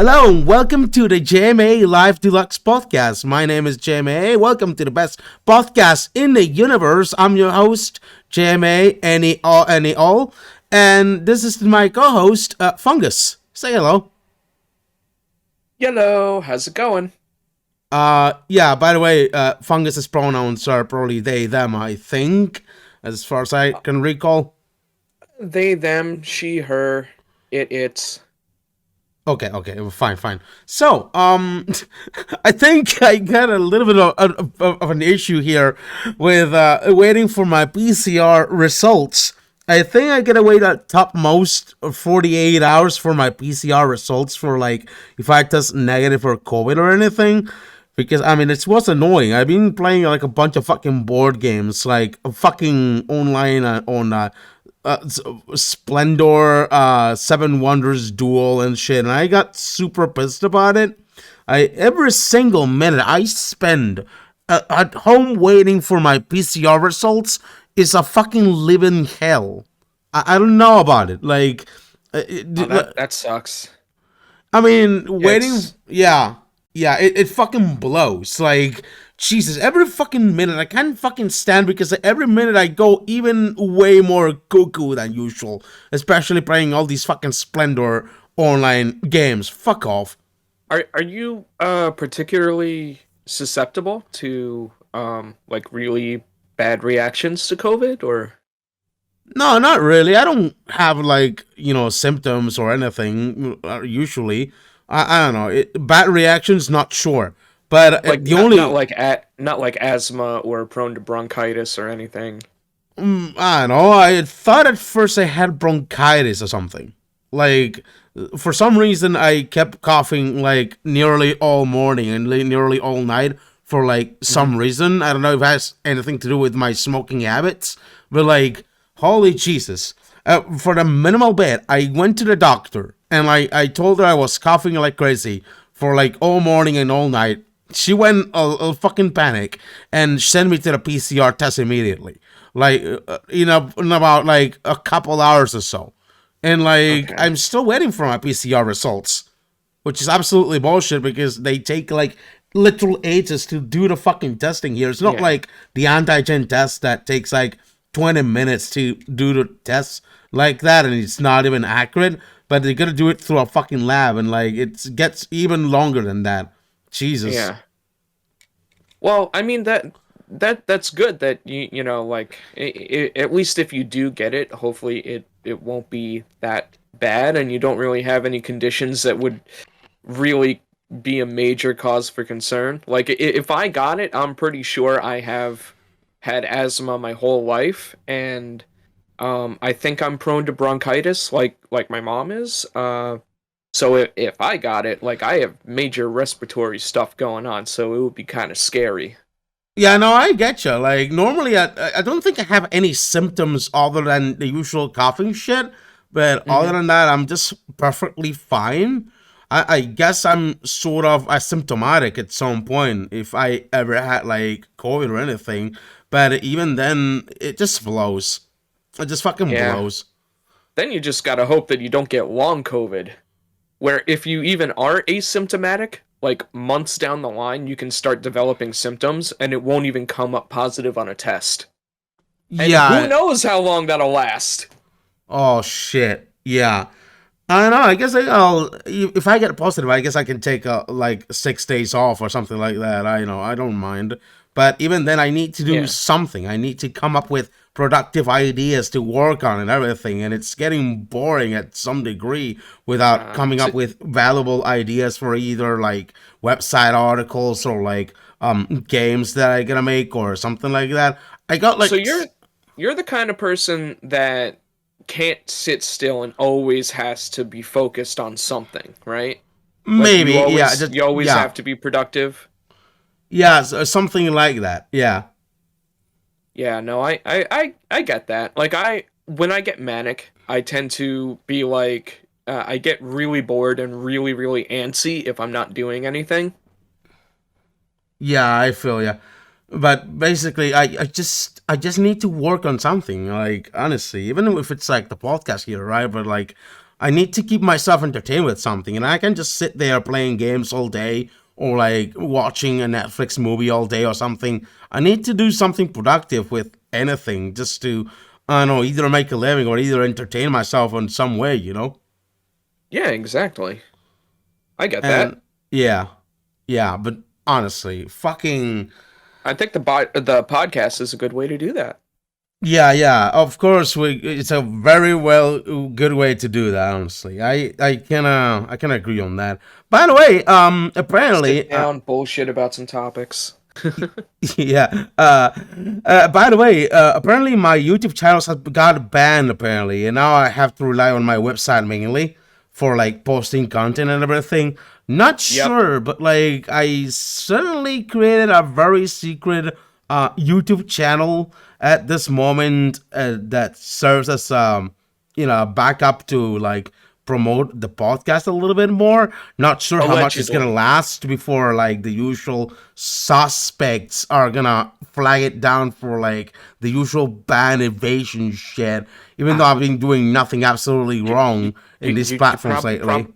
Hello and welcome to the JMAA Live Deluxe podcast. My name is JMAA. Welcome to the best podcast in the universe. I'm your host, JMAA Any All, and this is my co-host, Fungus. Say hello. Hello, how's it going? Yeah, by the way, Fungus's pronouns are probably they, them, I think, as far as I can recall. They, them, she, her, it's. Okay, fine. So, I think I got a little bit of an issue here with waiting for my PCR results. I think I gotta wait at top most 48 hours for my PCR results for like if I test negative for COVID or anything. Because I mean, it was annoying. I've been playing like a bunch of fucking board games, like fucking online on Splendor, Seven Wonders Duel and shit, and I got super pissed about it. Every single minute I spend at home waiting for my PCR results is a fucking living hell. I don't know about it. Like, That sucks. I mean, waiting. It's Yeah, it fucking blows. Like, Jesus, every fucking minute I can't fucking stand because every minute I go even way more cuckoo than usual. Especially playing all these fucking Splendor online games. Fuck off. are you particularly susceptible to like really bad reactions to COVID or No, not really. I don't have like, symptoms or anything usually. I don't know. Bad reactions, not sure. But like the not only not like asthma or prone to bronchitis or anything? I don't know. I thought at first I had bronchitis or something. Like, for some reason, I kept coughing like nearly all morning and nearly all night for like hmm some reason. I don't know if it has anything to do with my smoking habits, but like, holy Jesus. For the minimal bit, I went to the doctor and I told her I was coughing like crazy for like all morning and all night. She went a fucking panic and sent me to the PCR test immediately, like in about like a couple hours or so, and like Okay. I'm still waiting for my PCR results, which is absolutely bullshit because they take like literal ages to do the fucking testing here. It's not Yeah. like the antigen test that takes like 20 minutes to do the tests like that, and it's not even accurate. But they're gonna do it through a fucking lab, and like it gets even longer than that. Jesus. Yeah. Well, I mean that's good that you know like at least if you do get it, hopefully it won't be that bad and you don't really have any conditions that would really be a major cause for concern. Like if I got it, I'm pretty sure I have had asthma my whole life and I think I'm prone to bronchitis like my mom is. So if I got it, like I have major respiratory stuff going on, so it would be kind of scary. Yeah, no, I get you. Like normally, I don't think I have any symptoms other than the usual coughing shit. But other hmm than that, I'm just perfectly fine. I guess I'm sort of asymptomatic at some point if I ever had like COVID or anything. But even then, it just blows. It just fucking Yeah. blows. Then you just gotta hope that you don't get long COVID, where if you even are asymptomatic, like months down the line, you can start developing symptoms and it won't even come up positive on a test. And who Yeah. knows how long that'll last? Oh shit. Yeah. I don't know. I guess I'll if I get positive, I guess I can take like 6 days off or something like that. I don't mind. But even then, I need to do Yeah. something. I need to come up with productive ideas to work on and everything. And it's getting boring at some degree without coming So, up with valuable ideas for either like website articles or like games that I gotta make or something like that. I got so like you're the kind of person that can't sit still and always has to be focused on something, right? Like maybe yeah, just you always yeah, have to be productive. yeah, something like that. Yeah. Yeah, no, I get that. Like I when I get manic, I tend to be like I get really bored and really antsy if I'm not doing anything. Yeah, I feel yeah. But basically, I just need to work on something. Like honestly, even if it's like the podcast here, right? But like, I need to keep myself entertained with something, and I can just sit there playing games all day or like watching a Netflix movie all day or something. I need to do something productive with anything just to, I don't know, either make a living or either entertain myself in some way, you know? Yeah, exactly. I get that. And yeah, yeah, but honestly, fucking I think the podcast is a good way to do that. yeah, yeah. Of course, it's a very good way to do that. Honestly, I can agree on that. By the way, Sit apparently, down, bullshit about some topics. yeah. By the way, apparently my YouTube channels have got banned apparently, and now I have to rely on my website mainly for like posting content and everything. Not Yep. sure, but like I certainly created a very secret YouTube channel at this moment that serves as a backup to like promote the podcast a little bit more. Not sure how much it's Allegedly. gonna last before like the usual suspects are gonna flag it down for like the usual ban evasion shit. Even though I've been doing nothing absolutely You wrong in these you platforms lately.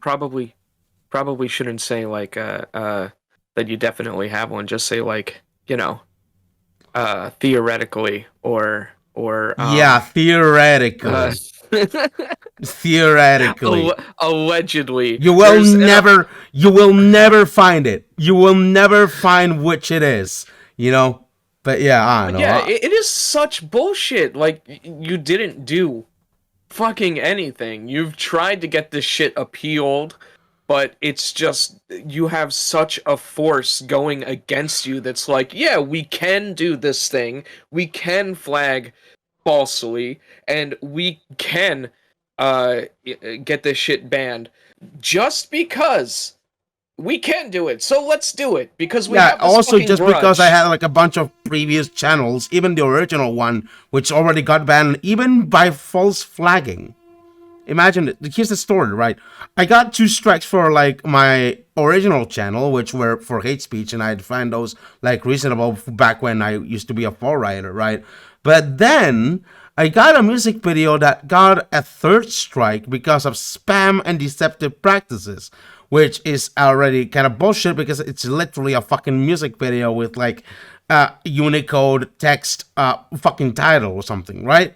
probably shouldn't say like that you definitely have one. Just say like, you know, theoretically or Yeah, uh, theoretically. Theoretically. allegedly. You will never find it. You will never find which it is, you know? But yeah, I don't know. Yeah, it is such bullshit. Like you didn't do fucking anything. You've tried to get this shit appealed, but it's just you have such a force going against you that's like, yeah, we can do this thing. We can flag falsely and we can get this shit banned just because we can do it. So let's do it because we Yeah, have this also fucking just because I grudge. had like a bunch of previous channels, even the original one, which already got banned, even by false flagging. Imagine it. Here's the story, right? I got 2 strikes for like my original channel, which were for hate speech, and I'd find those like reasonable back when I used to be a 4 writer, right? But then I got a music video that got a 3rd strike because of spam and deceptive practices, which is already kind of bullshit because it's literally a fucking music video with like Unicode text fucking title or something, right?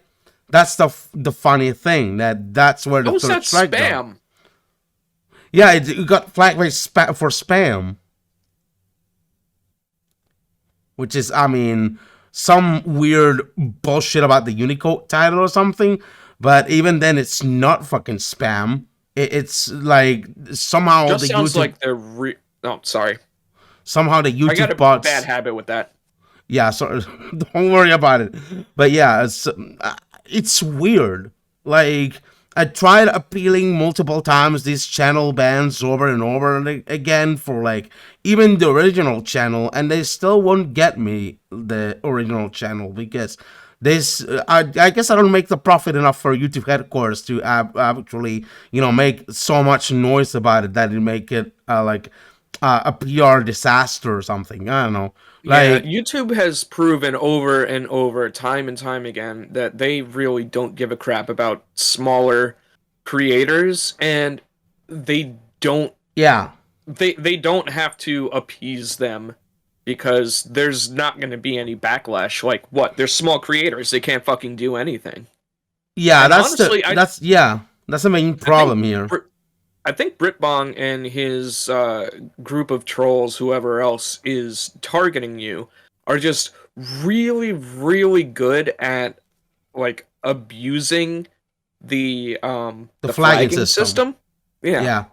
That's the funny thing that's where the How's third that strike go. spam? Yeah, it got flagged by for spam, which is I mean some weird bullshit about the Unicode title or something. But even then, it's not fucking spam. It's like somehow Just the sounds YouTube like oh, sorry. somehow the I got YouTube a bad bots. habit with that. Yeah, so don't worry about it. But yeah, it's weird. Like I tried appealing multiple times these channel bans over and over and again for like even the original channel, and they still won't get me the original channel because this I guess I don't make the profit enough for YouTube headquarters to actually make so much noise about it that it make it like a PR disaster or something. I don't know. Yeah, Like YouTube has proven over and over, time and time again, that they really don't give a crap about smaller creators, and they don't yeah. they don't have to appease them because there's not going to be any backlash. Like what? They're small creators; they can't fucking do anything. Yeah, And honestly, that's the main I think problem here. I think Britbong and his group of trolls, whoever else is targeting you, are just really, really good at like abusing The the flagging flagging system. system. Yeah, Yeah.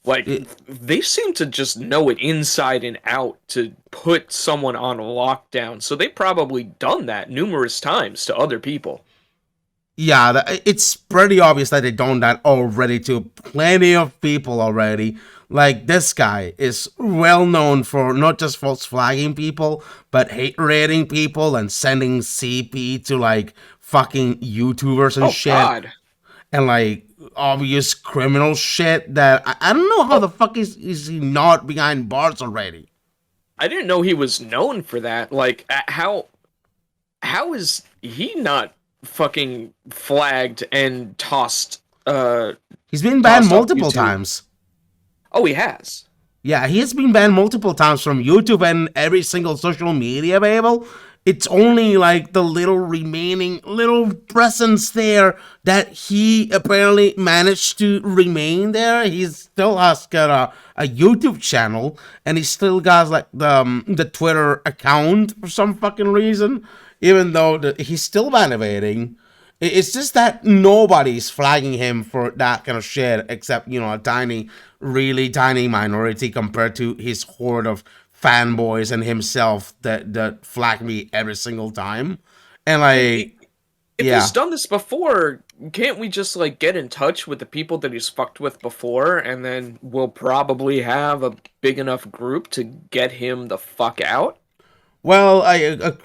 like It, they seem to just know it inside and out to put someone on lockdown. So they've probably done that numerous times to other people. yeah, it's pretty obvious that they've done that already to plenty of people already. Like this guy is well known for not just false flagging people, but hate rating people and sending CP to like fucking YouTubers and Oh shit, God. and like obvious criminal shit that I don't know how Oh, the fuck is he not behind bars already. I didn't know he was known for that. Like, how is he not fucking flagged and tossed uh He's been banned toss off multiple YouTube. times. Oh, he has. Yeah, he has been banned multiple times from YouTube and every single social media available. It's only like the little remaining little presence there that he apparently managed to remain there. He still has got a YouTube channel, and he still got like the Twitter account for some fucking reason, even though he's still innovating. It's just that nobody's flagging him for that kind of shit, except, a tiny, really tiny minority compared to his horde of fanboys and himself that flag me every single time. And like, If yeah. he's done this before, can't we just like get in touch with the people that he's fucked with before, and then we'll probably have a big enough group to get him the fuck out? Well,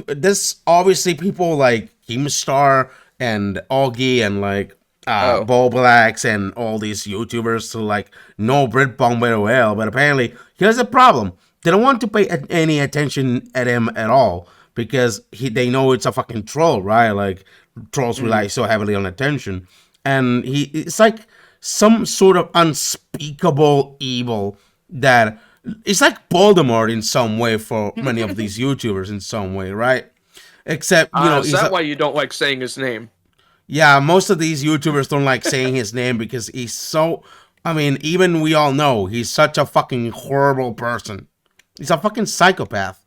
this obviously people like Keemstar and Augie and like Oh. Boblax and all these YouTubers to like know Britbomb very well, but apparently here's a problem. They don't want to pay any attention at him at all because they know it's a fucking troll, right? Like trolls rely so heavily on attention, and it's like some sort of unspeakable evil that it's like Voldemort in some way for many of these YouTubers in some way, right? Except, Is that why you don't like saying his name? yeah, most of these YouTubers don't like saying his name because he's so, I mean, even we all know he's such a fucking horrible person. He's a fucking psychopath.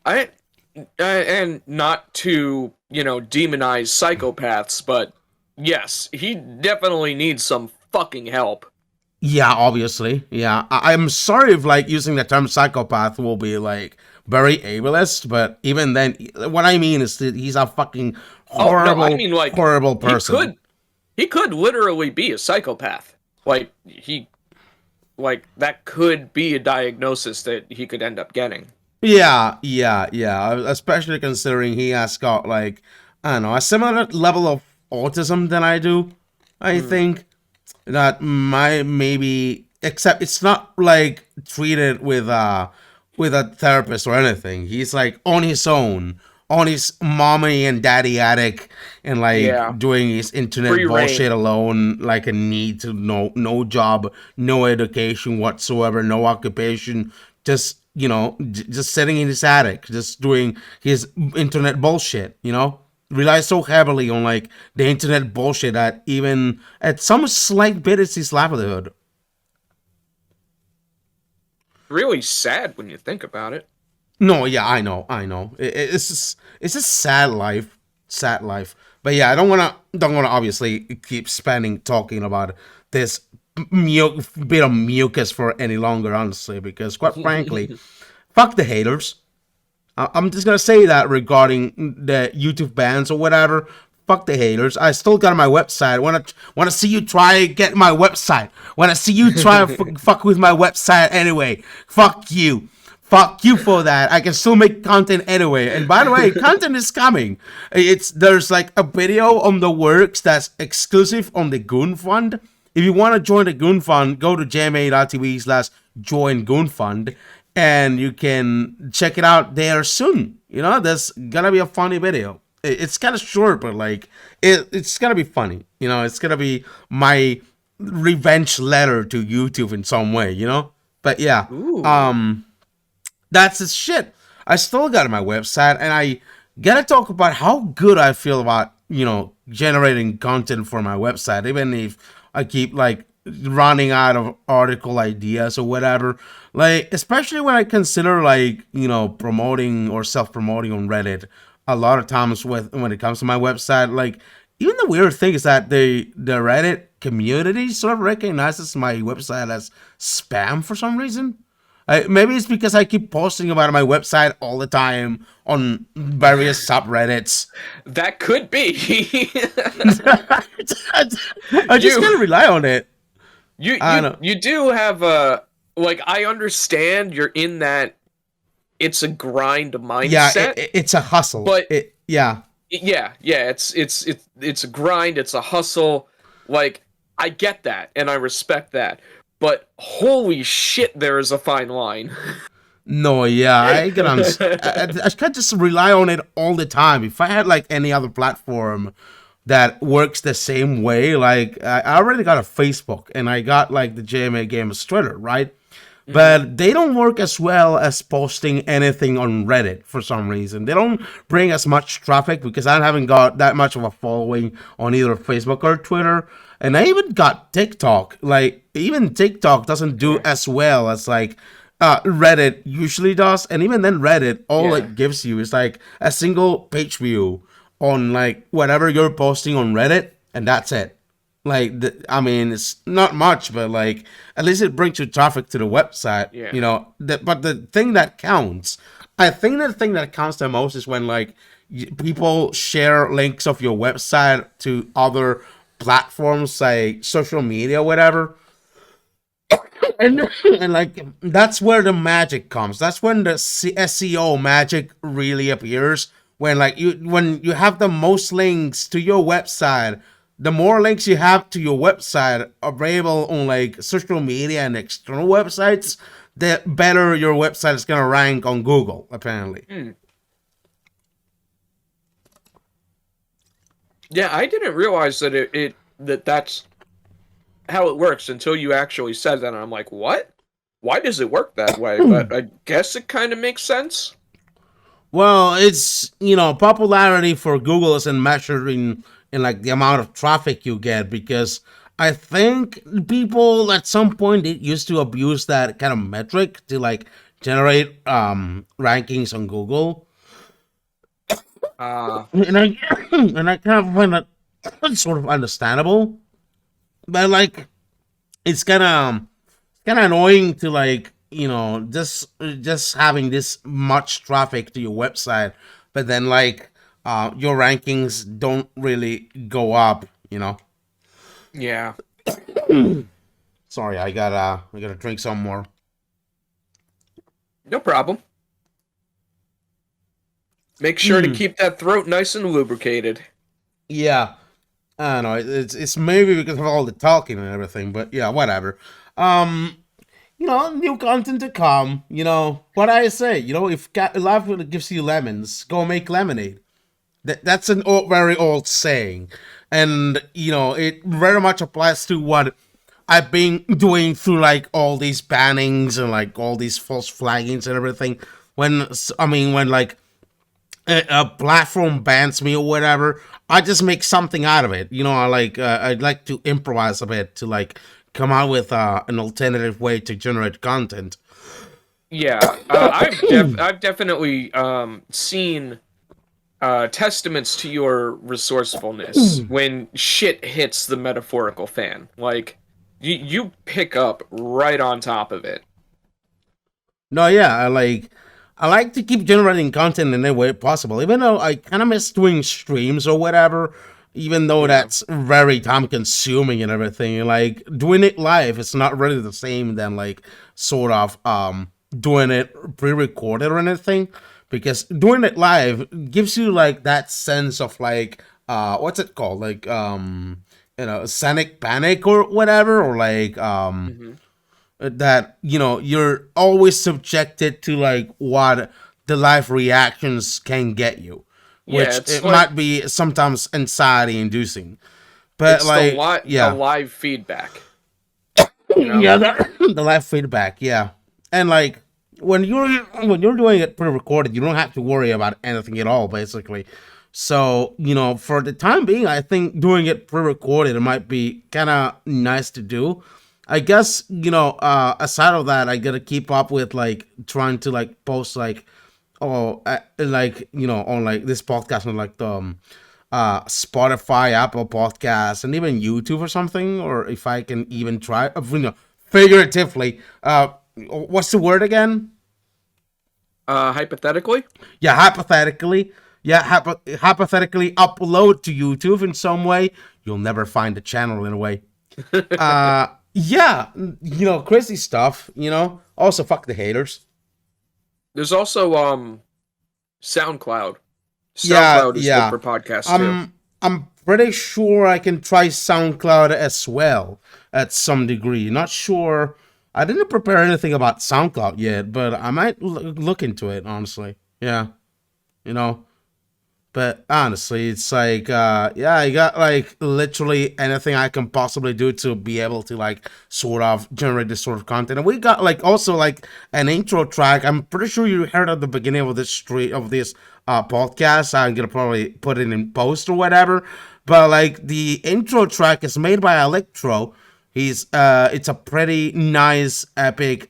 And not to, demonize psychopaths, but yes, he definitely needs some fucking help. Yeah, obviously. Yeah, I'm sorry if like using the term psychopath will be like very ableist, but even then, what I mean is that he's a fucking horrible, I mean, like, horrible person. He could literally be a psychopath. Like that could be a diagnosis that he could end up getting. Yeah. Especially considering he has got like, I don't know, a similar level of autism than I do. I think that maybe, except it's not like treated with a therapist or anything. He's like on his own, on his mommy and daddy attic, and like doing his internet Free bullshit reign. alone, like a need to no job, no education whatsoever, no occupation, just just sitting in his attic, just doing his internet bullshit, relies so heavily on like the internet bullshit that even at some slight bit it's his livelihood. Really sad when you think about it. No, yeah, I know. It's a sad life, sad life. But yeah, I don't wanna obviously keep spending talking about this bit of mucus for any longer, honestly, because quite frankly, fuck the haters. I'm just gonna say that regarding the YouTube bans or whatever. Fuck the haters. I still got my website. Wanna see you try get my website. Wanna see you try to fuck with my website anyway. Fuck you. Fuck you for that. I can still make content anyway. And by the way, content is coming. There's like a video on the works that's exclusive on the Goon Fund. If you want to join the Goon Fund, go to jma.tv/join Goon Fund, and you can check it out there soon. There's gonna be a funny video. It's kind of short, but like it's gonna be funny. It's gonna be my revenge letter to YouTube in some way. But yeah, Ooh. that's the shit. I still got my website, and I gotta talk about how good I feel about generating content for my website, even if I keep like running out of article ideas or whatever. Like, especially when I consider like promoting or self-promoting on Reddit. A lot of times when it comes to my website, like even the weird thing is that the Reddit community sort of recognizes my website as spam for some reason. Maybe it's because I keep posting about my website all the time on various subreddits. That could be. I just gotta rely on it. You do have a, like, I understand you're in that it's a grind mindset. Yeah, it's a hustle. But yeah, it's a grind, it's a hustle. Like, I get that and I respect that. But holy shit, there is a fine line. No, yeah, I can't just rely on it all the time. If I had like any other platform that works the same way. Like I already got a Facebook and I got like the JMAA Games Twitter, right? Hmm. But they don't work as well as posting anything on Reddit for some reason. They don't bring as much traffic because I haven't got that much of a following on either Facebook or Twitter. And I even got TikTok. Like, even TikTok doesn't do Yeah. as well as like Reddit usually does. And even then, Reddit, all Yeah. it gives you is like a single page view on like whatever you're posting on Reddit, and that's it. Like, I mean, it's not much, but like at least it brings you traffic to the website, Yeah. you know. But the thing that counts, I think the thing that counts the most is when like people share links of your website to other platforms, like social media, whatever. And like that's where the magic comes. That's when the SEO magic really appears. When you have the most links to your website, the more links you have to your website available on like social media and external websites, the better your website is gonna rank on Google. Apparently. Hmm. Yeah, I didn't realize that that's how it works until you actually said that. And I'm like, what? Why does it work that way? But I guess it kind of makes sense. Well, it's, popularity for Google isn't measured in like the amount of traffic you get, because I think people at some point it used to abuse that kind of metric to like generate rankings on Google. Uh, And I and I kind of find that sort of understandable. But like it's kind of annoying to like just having this much traffic to your website, but then like your rankings don't really go up, you know. yeah, Sorry, I gotta drink some more. no problem. Make sure to keep that throat nice and lubricated. Yeah, I don't know. It's maybe because of all the talking and everything, but yeah, whatever. Um, new content to come. What I say. If life gives you lemons, go make lemonade. That's an very old saying, and it very much applies to what I've been doing through like all these bannings and like all these false flaggings and everything. When like a platform bans me or whatever, I just make something out of it. I'd like to improvise a bit to like come out with an alternative way to generate content. Yeah, I've definitely seen testaments to your resourcefulness when shit hits the metaphorical fan. Like you pick up right on top of it. No, yeah, I like to keep generating content in any way possible, even though I kind of miss doing streams or whatever. Even though Yeah. that's very time consuming and everything, like doing it live, it's not really the same than like sort of doing it pre-recorded or anything. Because doing it live gives you like that sense of like what's it called, like scenic panic or whatever, or like Hmm. that you're always subjected to like what the live reactions can get you, Yeah, which it's it like might be sometimes anxiety inducing, but it's like the yeah. live feedback. You know. Yeah, the live feedback, yeah. And like when you're doing it pre-recorded, you don't have to worry about anything at all basically. So for the time being, I think doing it pre-recorded, it might be kind of nice to do. I guess aside of that, I gotta keep up with like trying to like post like like on like this podcast on like the Spotify, Apple Podcasts, and even YouTube or something, or if I can even try, figuratively. What's the word again? Hypothetically. Yeah, hypothetically. Yeah, hypothetically upload to YouTube in some way. You'll never find the channel in a way. Yeah, crazy stuff. Also, fuck the haters. There's also SoundCloud. Yeah, SoundCloud is good yeah. for podcasts too. I'm pretty sure I can try SoundCloud as well at some degree. Not sure. I didn't prepare anything about SoundCloud yet, but I might look into it honestly. Yeah, you know. But honestly, it's like, yeah, I got like literally anything I can possibly do to be able to like sort of generate this sort of content. And we got like also like an intro track. I'm pretty sure you heard at the beginning of this podcast. I'm gonna probably put it in post or whatever. But like the intro track is made by Electro. It's a pretty nice, epic,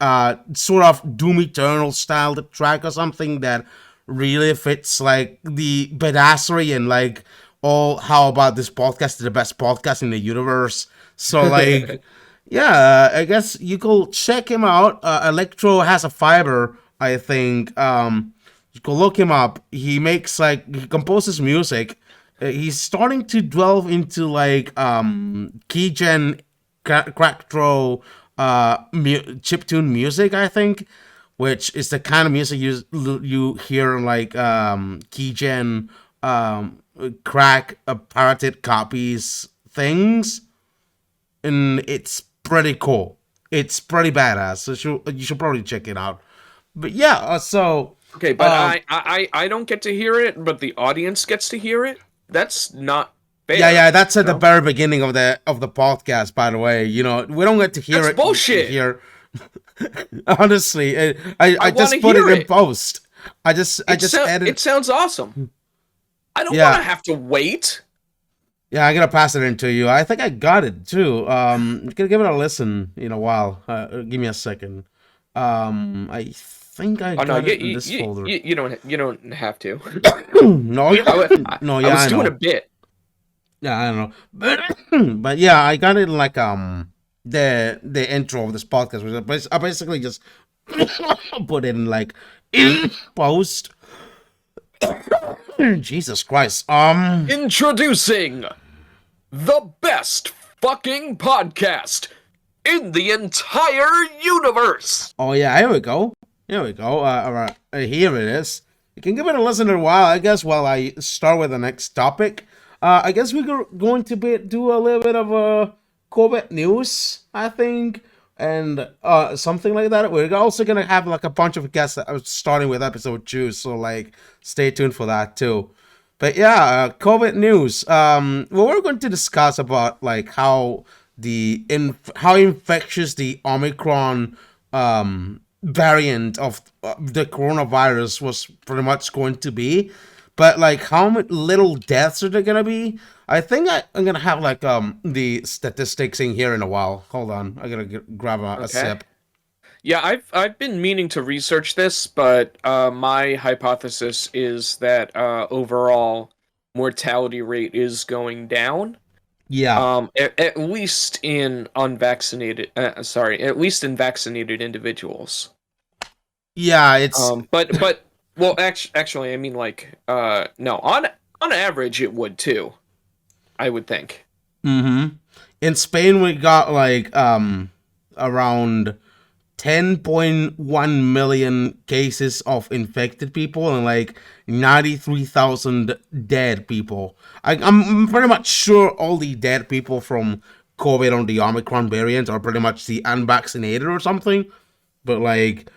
sort of Doom Eternal styled track or something that really fits like the badassery and like all how about this podcast is the best podcast in the universe. So like yeah, I guess you could check him out. Electro has a fiber, I think. You could look him up. He composes music. He's starting to delve into like keygen crack throw chiptune music, I think, which is the kind of music you hear like keygen crack pirated copies things, and it's pretty cool. It's pretty badass. So you should probably check it out. But yeah, Okay, but I don't get to hear it, but the audience gets to hear it. That's not fair. yeah, that's at the very beginning of the podcast. By the way, you know we don't get to hear That's it. Bullshit. Here, honestly, I just put it in post. I just edited. It sounds awesome. I don't want to have to wait. Yeah, I'm gonna pass it into you. I think I got it too. I'm gonna give it a listen in a while. Give me a second. I think I got it in this folder. You don't have to. No, no, yeah, I was doing a bit. Yeah, I don't know, but yeah, I got it in like the intro of this podcast, which I basically just put it in like in post. Jesus Christ. Introducing the best fucking podcast in the entire universe. Oh yeah, here we go. All right, here it is. You can give it a listen in a while, I guess, while I start with the next topic. I guess we're going to do a little bit of COVID news, I think, and something like that. We're also gonna have like a bunch of guests starting with episode 2, so like stay tuned for that too. But yeah, COVID news. Well, we're going to discuss about like how how infectious the Omicron variant of the coronavirus was pretty much going to be, but like how many little deaths are there gonna be? I think I'm gonna have like the statistics in here in a while. Hold on, I gotta grab a sip. Yeah, I've been meaning to research this, but my hypothesis is that overall mortality rate is going down. Yeah. At least in unvaccinated. At least in vaccinated individuals. Yeah, it's. But well, actually, I mean, like, no, on average, it would too. I would think. Mm-hmm. In Spain, we got like around 10.1 million cases of infected people and like 93,000 dead people. I'm pretty much sure all the dead people from COVID on the Omicron variant are pretty much the unvaccinated or something. But like,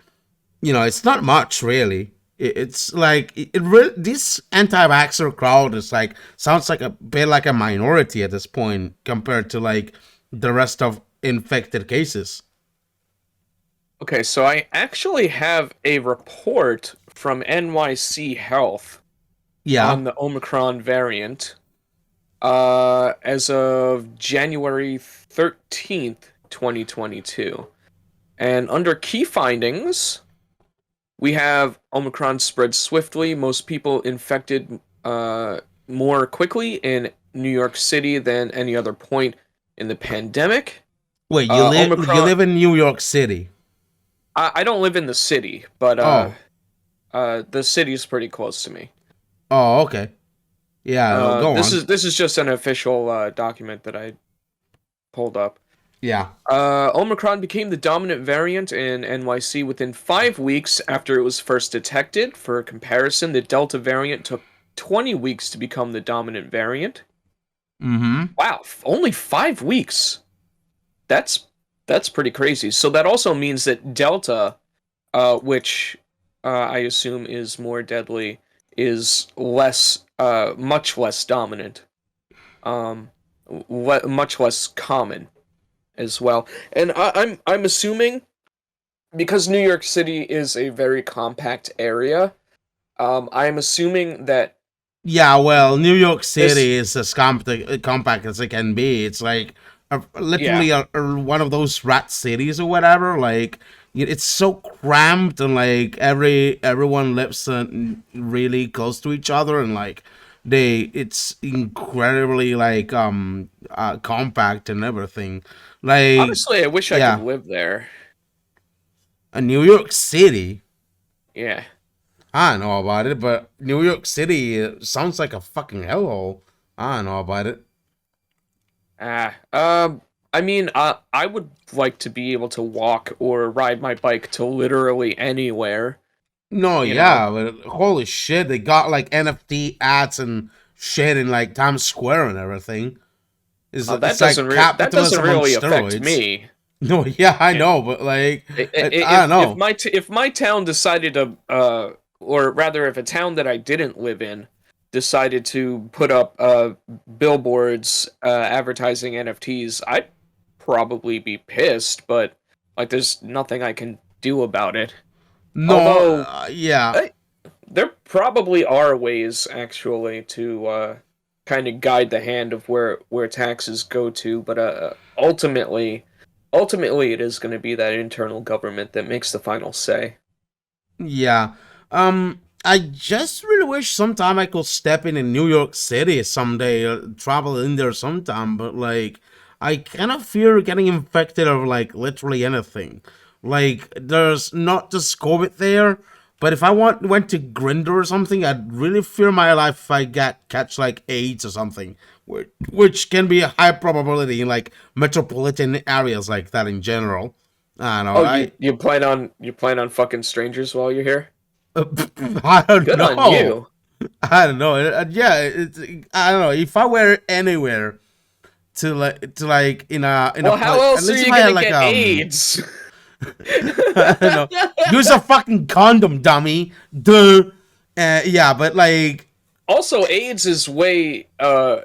you know, it's not much really. It's like this anti-vaxxer crowd is like sounds like a bit like a minority at this point compared to like the rest of infected cases. Okay, so I actually have a report from NYC Health on the Omicron variant as of January 13th, 2022. And under key findings, we have Omicron spread swiftly. Most people infected more quickly in New York City than any other point in the pandemic. Wait, you live in New York City? I don't live in the city, but the city is pretty close to me. Oh, okay. Yeah, go on. This is just an official document that I pulled up. Yeah. Omicron became the dominant variant in NYC within 5 weeks after it was first detected. For comparison, the Delta variant took 20 weeks to become the dominant variant. Mm-hmm. Wow, only 5 weeks. That's pretty crazy. So that also means that Delta, which I assume is more deadly, is less much less dominant, um, much less common as well. And I'm assuming because New York City is a very compact area, I'm assuming that Yeah, well, New York this, City is as compact as it can be. It's like yeah, literally one of those rat cities or whatever. Like it's so cramped and like everyone lives really close to each other and like it's incredibly like compact and everything. Like honestly, I wish I could yeah, live there. a New York City. Yeah. I don't know about it, but New York City sounds like a fucking hellhole. I don't know about it. Ah, I mean, I would like to be able to walk or ride my bike to literally anywhere, No, you know. yeah, but holy shit, they got like NFT ads and shit in like Times Square and everything. It's like That doesn't capitalism on really affect steroids. me. No, yeah, I Yeah. know, but like, I don't If know. if my town decided to or rather if a town that I didn't live in decided to put up billboards advertising NFTs, I'd probably be pissed, but like there's nothing I can do about it. No, Although yeah, I, there probably are ways actually to kind of guide the hand of where taxes go to, but ultimately it is going to be that internal government that makes the final say. yeah. I just really wish sometime I could step in New York City someday, travel in there sometime. But like, I kind of fear getting infected of like literally anything. Like, there's not just COVID there, but if I went to Grinder or something, I'd really fear my life if I get catch like AIDS or something, which can be a high probability in like metropolitan areas like that in general. I don't know. Oh, you plan on fucking strangers while you're here? I don't Good on know. you. I don't know. Yeah, I don't know. If I were anywhere to like in a Well, how place, at else are least if you I had gonna like get AIDS? I don't know, use a fucking condom, dummy. Duh. Yeah, but like Also, AIDS is way what's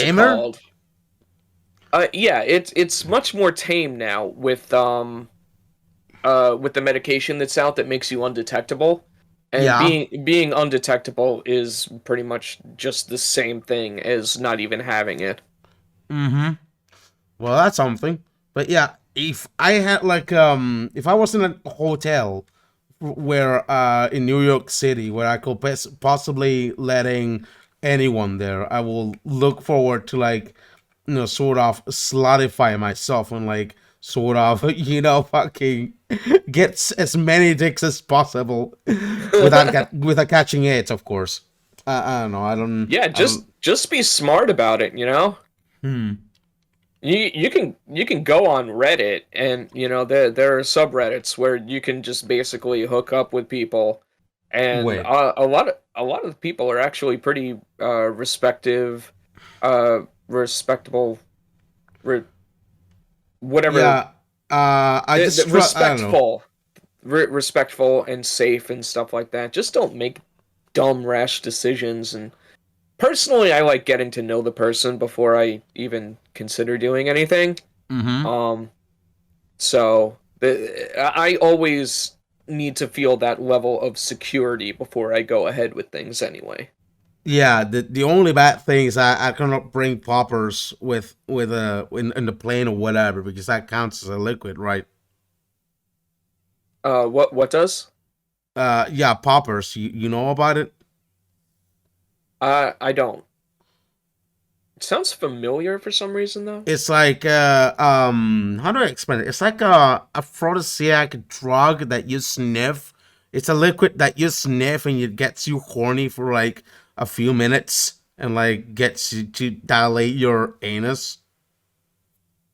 it tamer. called? Yeah, it's much more tame now with the medication that's out that makes you undetectable. And Yeah. being undetectable is pretty much just the same thing as not even having it. Mm-hmm. Well, that's something. But yeah, if I had like if I was in a hotel where in New York City where I could possibly letting anyone there, I will look forward to like sort of solidify myself and like sort of fucking get as many dicks as possible without catching it, of course. I don't know. Yeah, I don't. just be smart about it, you know? Hmm. You can go on Reddit and there are subreddits where you can just basically hook up with people and Wait. a lot of the people are actually pretty respectable re- whatever Yeah. I just I don't know. respectful and safe and stuff like that. Just don't make dumb rash decisions. And personally, I like getting to know the person before I even consider doing anything. Mm-hmm. Um, so I always need to feel that level of security before I go ahead with things anyway. Yeah, the only bad thing is I cannot bring poppers with in the plane or whatever because that counts as a liquid, right? What does? Yeah, poppers. You know about it? I don't. It sounds familiar for some reason though. It's like how do I explain it? It's like a aphrodisiac drug that you sniff. It's a liquid that you sniff and it gets you horny for like a few minutes and like gets you to dilate your anus.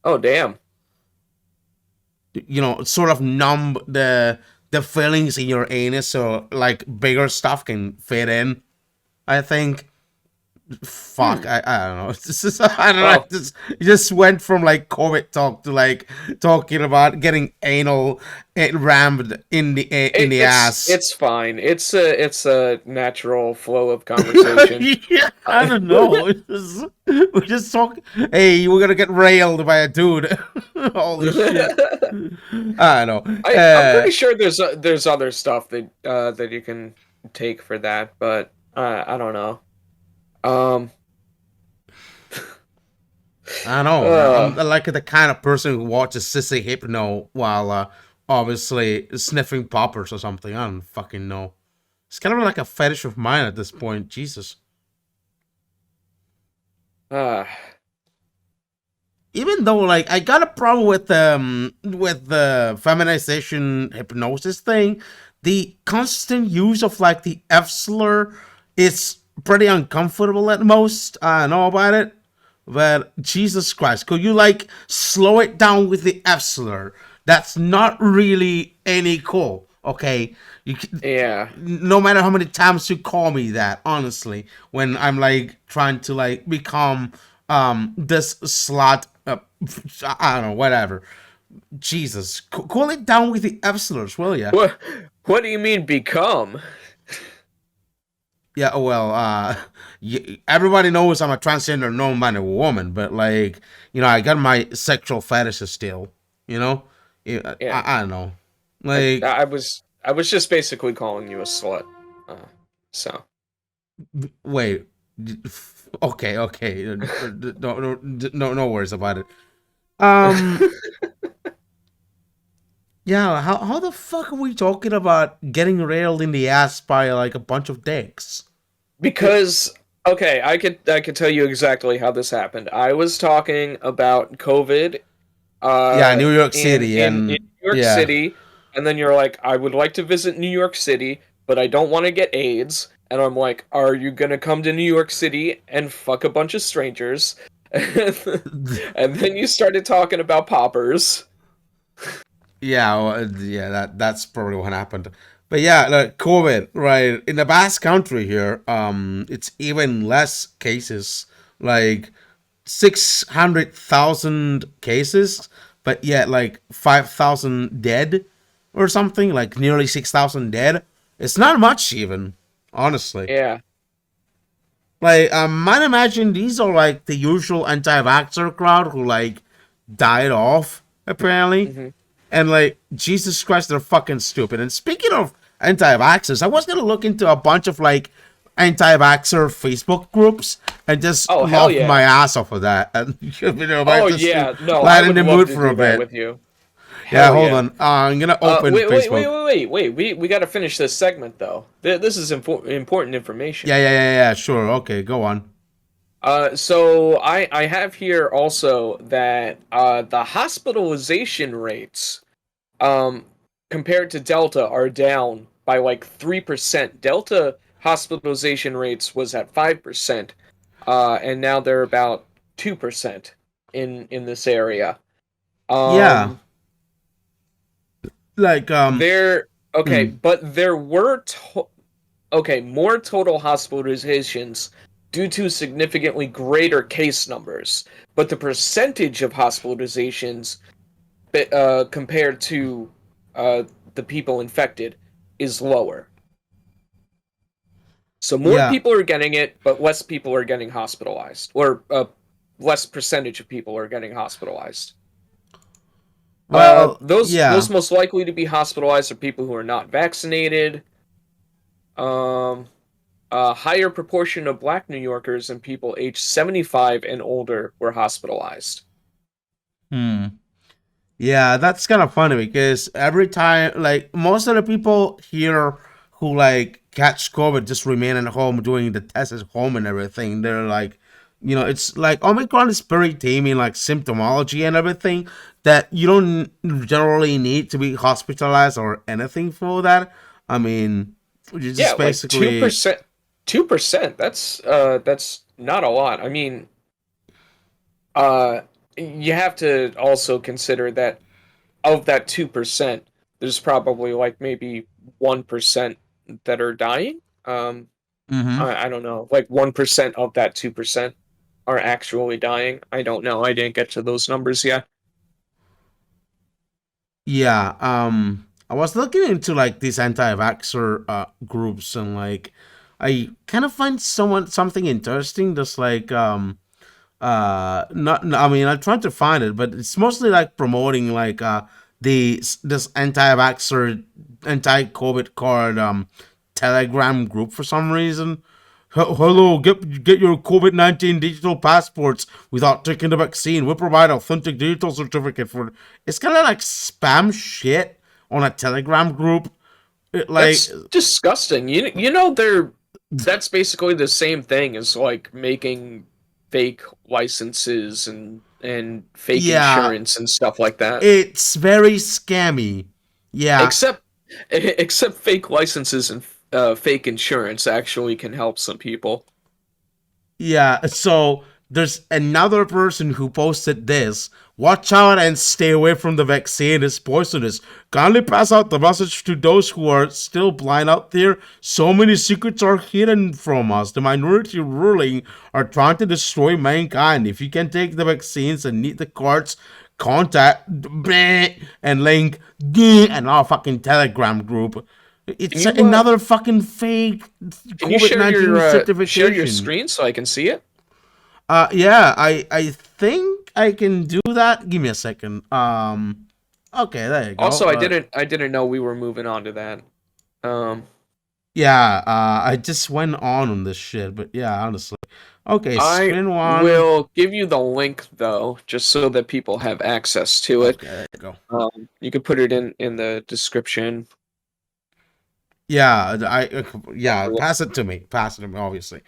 Oh damn. Sort of numb the feelings in your anus so like bigger stuff can fit in, I think. Fuck, Hmm. I don't know. It's just, I don't know. Well, It just went from like COVID talk to like talking about getting anal rammed in the ass. it's fine. It's a natural flow of conversation. Yeah, I Uh, don't know. We just talk. Hey, we're gonna get railed by a dude. Holy shit! I don't know. I'm pretty sure there's other stuff that you can take for that, but I don't know. Um, I know. I'm uh, like the kind of person who watches Sissy Hypno while obviously sniffing poppers or something. I don't fucking know. It's kind of like a fetish of mine at this point. Jesus. uh, Even though like I got a problem with the feminization hypnosis thing, the constant use of like the F slur is pretty uncomfortable at most. I know about it. But Jesus Christ, could you like slow it down with the F slur? That's not really any cool. Okay, yeah. no matter how many times you call me that, honestly, when I'm like trying to like become this slot, I don't know, whatever. Jesus, cool it down with the F slurs, will ya? What do you mean become? Yeah, well, everybody knows I'm a transgender, non-binary woman, but like, I got my sexual fetishes still. You know, Yeah. I don't know, I like, I was just basically calling you a slut. Uh, so wait, okay, okay, no worries about it. Um, yeah, how the fuck are we talking about getting railed in the ass by like a bunch of dicks? because okay, I could tell you exactly how this happened. I was talking about COVID Yeah, New York in City, in and New York yeah, City, and then you're like, I would like to visit New York City, but I don't want to get AIDS. And I'm like, are you gonna come to New York City and fuck a bunch of strangers? And then you started talking about poppers. yeah, yeah. That's probably what happened. But yeah, like COVID, right? In the Basque Country here, it's even less cases, like 600,000 cases, but yet like 5,000 dead or something, like nearly 6,000 dead. It's not much even, honestly. Yeah. Like, I might imagine these are like the usual anti-vaxxer crowd who like died off apparently, Hmm. and like Jesus Christ, they're fucking stupid. And speaking of anti-vaxxers, I was gonna look into a bunch of like anti-vaxxer Facebook groups and just Oh hell laugh my yeah. ass off of that, and Oh just to yeah. No, I lighten would the love mood to for a do that bit. with you. Yeah, Hell hold yeah. on. I'm gonna open Facebook. Wait. We got to finish this segment though. This is important information. Yeah. Sure. Okay, go on. So I have here also that the hospitalization rates um compared to Delta are down by like 3%. Delta hospitalization rates was at 5%, and now they're about 2% in this area. Yeah, Um, like there okay, mm, but there were okay, more total hospitalizations due to significantly greater case numbers, but the percentage of hospitalizations compared to uh, the people infected is lower. So more yeah. people are getting it, but less people are getting hospitalized, or less percentage of people are getting hospitalized. Well, Those yeah. most likely to be hospitalized are people who are not vaccinated. Um, a higher proportion of Black New Yorkers and people aged 75 and older were hospitalized. Hmm. Yeah, that's kind of funny because every time, like, most of the people here who like catch COVID just remain at home doing the tests at home and everything. They're like, it's like Omicron is very taming, like symptomology and everything that you don't generally need to be hospitalized or anything for that. I mean, you Yeah, just like basically, 2%. That's not a lot. I mean, uh you have to also consider that of that 2%, there's probably like maybe 1% that are dying. Mm-hmm. I don't know, like 1% of that 2% are actually dying. I don't know. I didn't get to those numbers yet. Yeah. I was looking into like these anti-vaxxer groups, and like I kind of find something interesting. Just like not I mean, I tried to find it, but it's mostly like promoting like this anti-vaxxer, anti-COVID card Telegram group for some reason. Hello, get your COVID-19 digital passports without taking the vaccine. We provide authentic digital certificate for. It's kind of like spam shit on a Telegram group. Like, That's disgusting. You know that's basically the same thing as like making fake licenses and fake yeah, insurance and stuff like that. it's very scammy. Yeah, Except except fake licenses and fake insurance actually can help some people. yeah, so there's another person who posted this. Watch out and stay away from the vaccine. It's poisonous. Kindly pass out the message to those who are still blind out there. So many secrets are hidden from us. The minority ruling are trying to destroy mankind. If you can take the vaccines and need the cards, contact and link and our fucking Telegram group. Can It's you another fucking fake can you COVID-19 share your certification. screen so I can see it? Yeah, I think I can do that. Give me a second. Okay, there you go. Also, I didn't know we were moving on to that. Um, Yeah, I just went on this shit, but yeah, honestly. Okay, I screen one. will give you the link though, just so that people have access to it. Okay, there you go. You can put it in the description. Yeah, yeah, pass it to me. Pass it to me, obviously.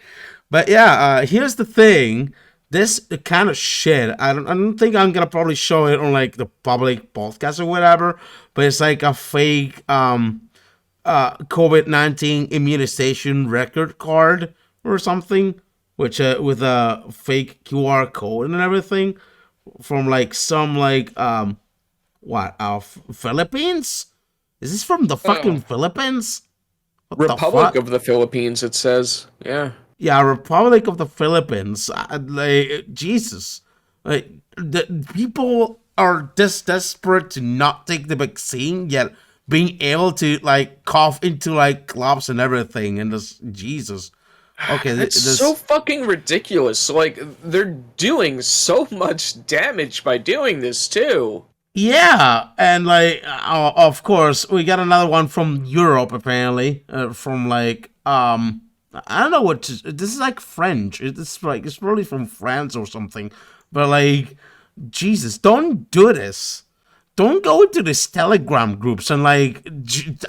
But yeah, here's the thing. This kind of shit. I don't think I'm gonna probably show it on like the public podcast or whatever. But it's like a fake COVID-19 immunization record card or something, which with a fake QR code and everything from like some like what Philippines? Is this from the fucking Oh, Philippines? What the Republic fuck? of the Philippines, it says. Yeah. Yeah, Republic of the Philippines. Like Jesus, like the people are this desperate to not take the vaccine, yet being able to like cough into like clubs and everything, and this Jesus. Okay, That's so this. fucking ridiculous. Like they're doing so much damage by doing this too. Yeah, and like of course we got another one from Europe apparently, from like I don't know this is like French. It's like it's probably from France or something. But like Jesus, don't do this. Don't go into these Telegram groups and like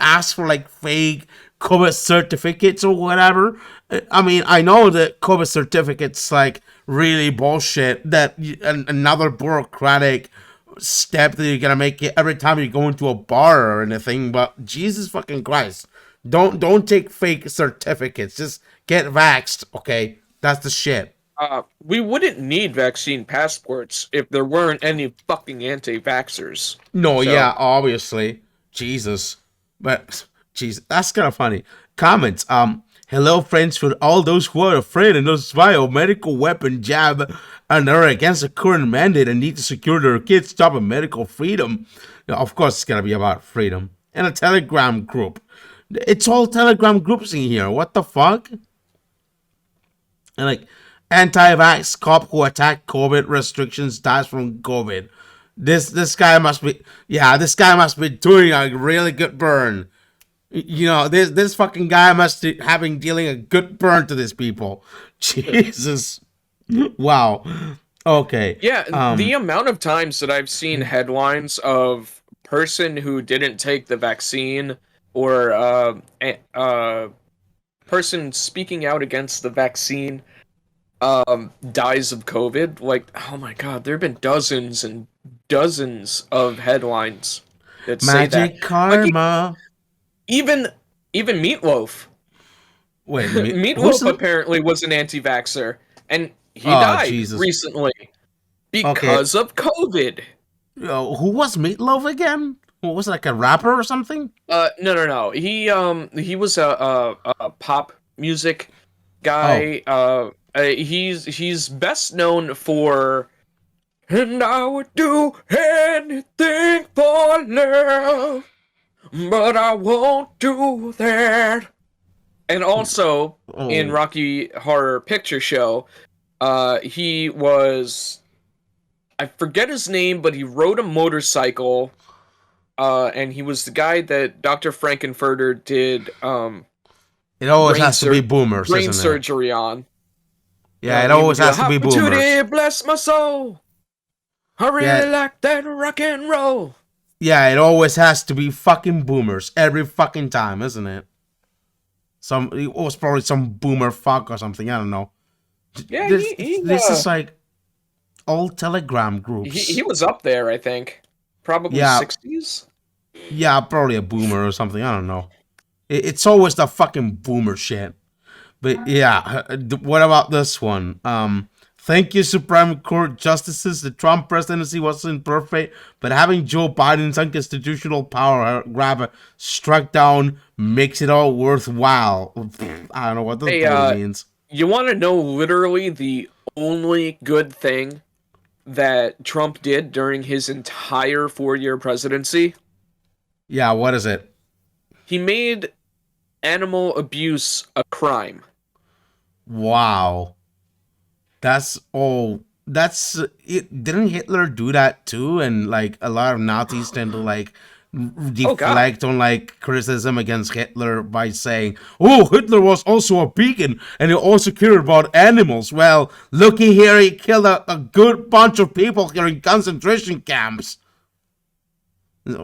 ask for like fake COVID certificates or whatever. I mean, I know that COVID certificates like really bullshit. That another bureaucratic step that you're gonna make it every time you go into a bar or anything. But Jesus fucking Christ, don't take fake certificates. Just get vaxxed, okay? That's the shit. We wouldn't need vaccine passports if there weren't any fucking anti-vaxxers. No, So, yeah, obviously. Jesus. But Jesus, that's kind of funny. Comments. Hello friends for all those who are afraid and those biomedical weapon jab and are against the current mandate and need to secure their kids' job and medical freedom. Now, of course it's gonna be about freedom. And a Telegram group. It's all Telegram groups in here. What the fuck? And like anti-vax cop who attacked COVID restrictions dies from COVID. This guy must be this guy must be doing a really good burn. You know, this fucking guy must be having dealing a good burn to these people. Jesus. Wow. Okay. yeah, the amount of times that I've seen headlines of person who didn't take the vaccine or person speaking out against the vaccine dies of COVID, like, oh my god, there have been dozens and dozens of headlines that say that. Magic Like karma. even even Meatloaf. Wait, who's Meatloaf the apparently was an anti-vaxxer, and he Oh died Jesus. recently Okay. because of COVID. Who was Meatloaf again? What was it, like a rapper or something? No, no, no. He was a pop music Oh, guy. He's best known for "And I would do anything for love, but I won't do that." And also in oh, Rocky Horror Picture Show, he was, I forget his name, but he rode a motorcycle. And he was the guy that Dr. Frankenfurter did it always brain has to be sur- boomers, brain isn't it? surgery on. Yeah, it He would always do has to be boomers. opportunity, bless my soul. I Yeah, really like that rock and roll. yeah, it always has to be fucking boomers every fucking time, isn't it? It was probably some boomer fuck or something. I don't know. Yeah, This is like old Telegram he groups. was up there, I think. Probably Yeah, 60s. yeah, probably a boomer or something. I don't know. It's always the fucking boomer shit. But yeah, what about this one? Thank you, Supreme Court justices. The Trump presidency wasn't perfect, but having Joe Biden's unconstitutional power grab struck down makes it all worthwhile. I don't know what that Hey, bloody means. you want to know literally the only good thing that Trump did during his entire 4-year presidency? Yeah, what is it? He made animal abuse a crime. Wow. That's all. That's it. Didn't Hitler do that too? And like a lot of Nazis tend to like Oh God. deflect on like criticism against Hitler by saying, "Oh, Hitler was also a vegan and he also cared about animals." Well, looky here, he killed a good bunch of people here in concentration camps.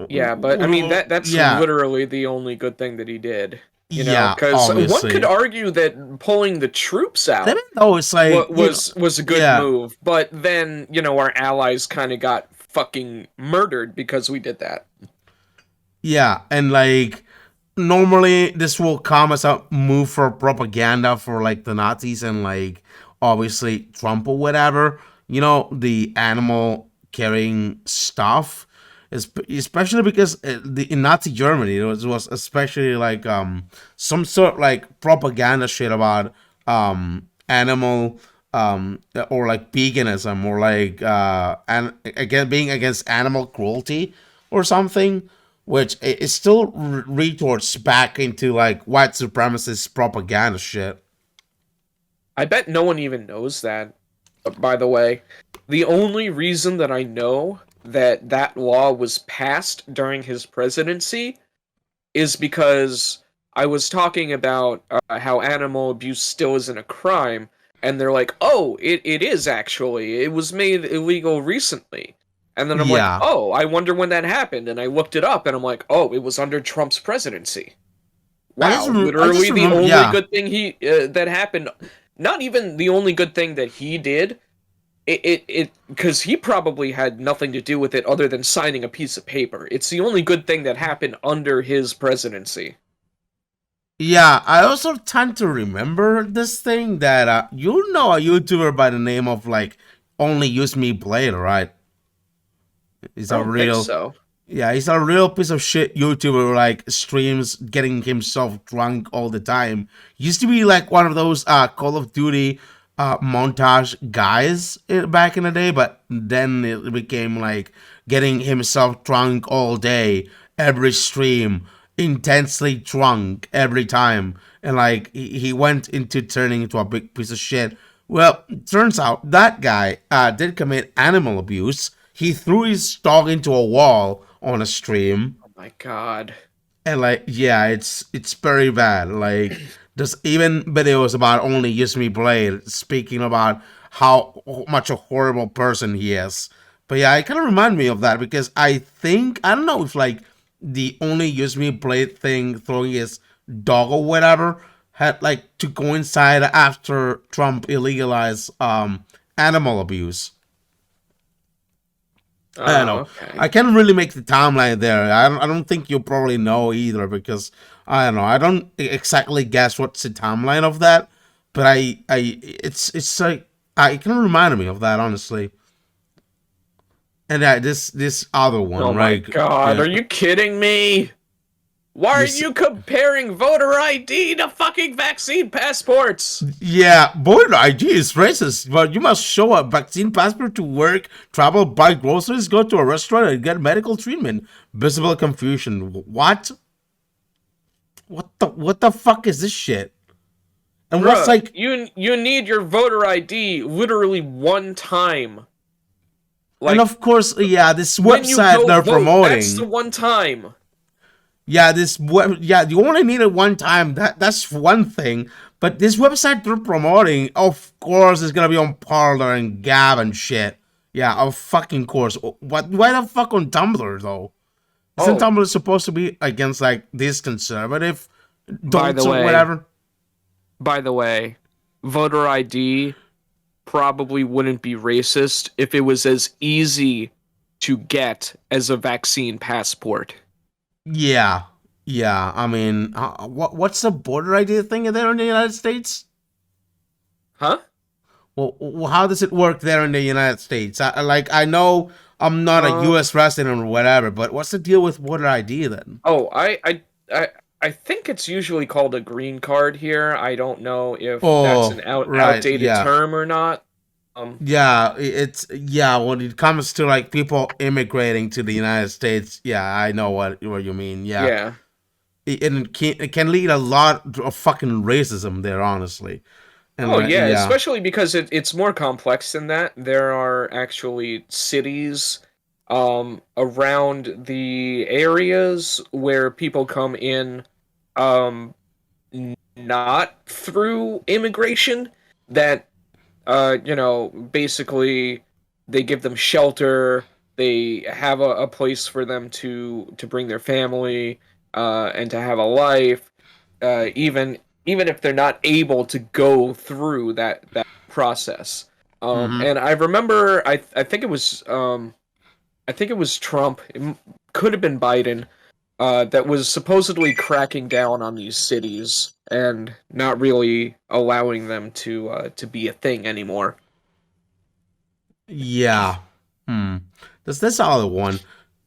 Yeah, but I mean that's Yeah, literally the only good thing that he did. yeah, Because one could obviously. argue that pulling the troops And even out though it's like was a good yeah. move, but then our allies kind of got fucking murdered because we did that. Yeah, and like normally this will come as a move for propaganda for like the Nazis and like obviously Trump or whatever. You know, the animal carrying stuff, especially because in Nazi Germany it was especially like some sort of like propaganda shit about animal or like veganism or like and again being against animal cruelty or something, which it still retorts back into like white supremacist propaganda shit. I bet no one even knows that. By the way, the only reason that I know that that law was passed during his presidency is because I was talking about how animal abuse still isn't a crime, and they're like, "Oh, it is actually. It was made illegal recently." And then I'm like, Yeah, "Oh, I wonder when that happened." And I looked it up, and I'm like, "Oh, it was under Trump's presidency." Wow, I just literally the remember. only Yeah, good thing he that happened. Not even the only good thing that he did. It because he probably had nothing to do with it other than signing a piece of paper. It's the only good thing that happened under his presidency. yeah. I also tend to remember this thing that you know a YouTuber by the name of like Only Use Me Blade, right? He's I a don't think real so. Yeah, he's a real piece of shit YouTuber who like streams getting himself drunk all the time. Used to be like one of those Call of Duty montage guys back in the day, but then it became like getting himself drunk all day, every stream, intensely drunk every time. And like he went into turning into a big piece of shit. Well, turns out that guy did commit animal abuse. He threw his dog into a wall on a stream, Oh my god. and like yeah, it's very bad. Like there's even videos about Only Use Me Blade speaking about how much a horrible person he is. But yeah, it kind of remind me of that because I think I don't know if like the Only Use Me Blade thing throwing his dog or whatever had like to coincide after Trump illegalized animal abuse. I don't know. I Okay. can't really make the timeline there. I don't think you probably know either because I don't know. I don't exactly guess what's the timeline of that, but it's like it kind of reminded me of that honestly. And this other Oh one, my right? god. Yeah, Are you kidding me? Why are you comparing voter ID to fucking vaccine passports? Yeah, voter ID is racist, but you must show a vaccine passport to work, travel, buy groceries, go to a restaurant, and get medical treatment. Visible confusion. What? What the fuck is this shit? And what's Bruh, like? you need your voter ID literally one time. And Like, of course, yeah, this when you website go they're vote, that's the promoting. one time. Yeah, you only need it one time. That's one thing. But this website they're promoting, of course, is gonna be on Parler and Gab and shit. Yeah, of fucking course. What? Why the fuck on Tumblr though? Isn't Oh, Tumblr supposed to be against like this conservative by the dolts or way, whatever? by the way, voter ID probably wouldn't be racist if it was as easy to get as a vaccine passport. Yeah, yeah. I mean, what's the border ID thing there in the United States? Huh? Well, how does it work there in the United States? I know I'm not a Um. U.S. resident or whatever, but what's the deal with voter ID then? Oh, I think it's usually called a green card here. I don't know if that's an Oh, right, outdated yeah, term or not. yeah. It's yeah. When it comes to like people immigrating to the United States, yeah, I know what you mean. Yeah, Yeah. it can lead a lot of fucking racism there, honestly. And Oh yeah, yeah, especially because it's more complex than that. There are actually cities around the areas where people come in um not through immigration that basically they give them shelter, they have a place for them to bring their family and to have a life, even if they're not able to go through that process. mm-hmm. And I remember, I think it was Trump. Could have been Biden. That was supposedly cracking down on these cities and not really allowing them to be a thing anymore. Yeah. Hmm. That's the other one.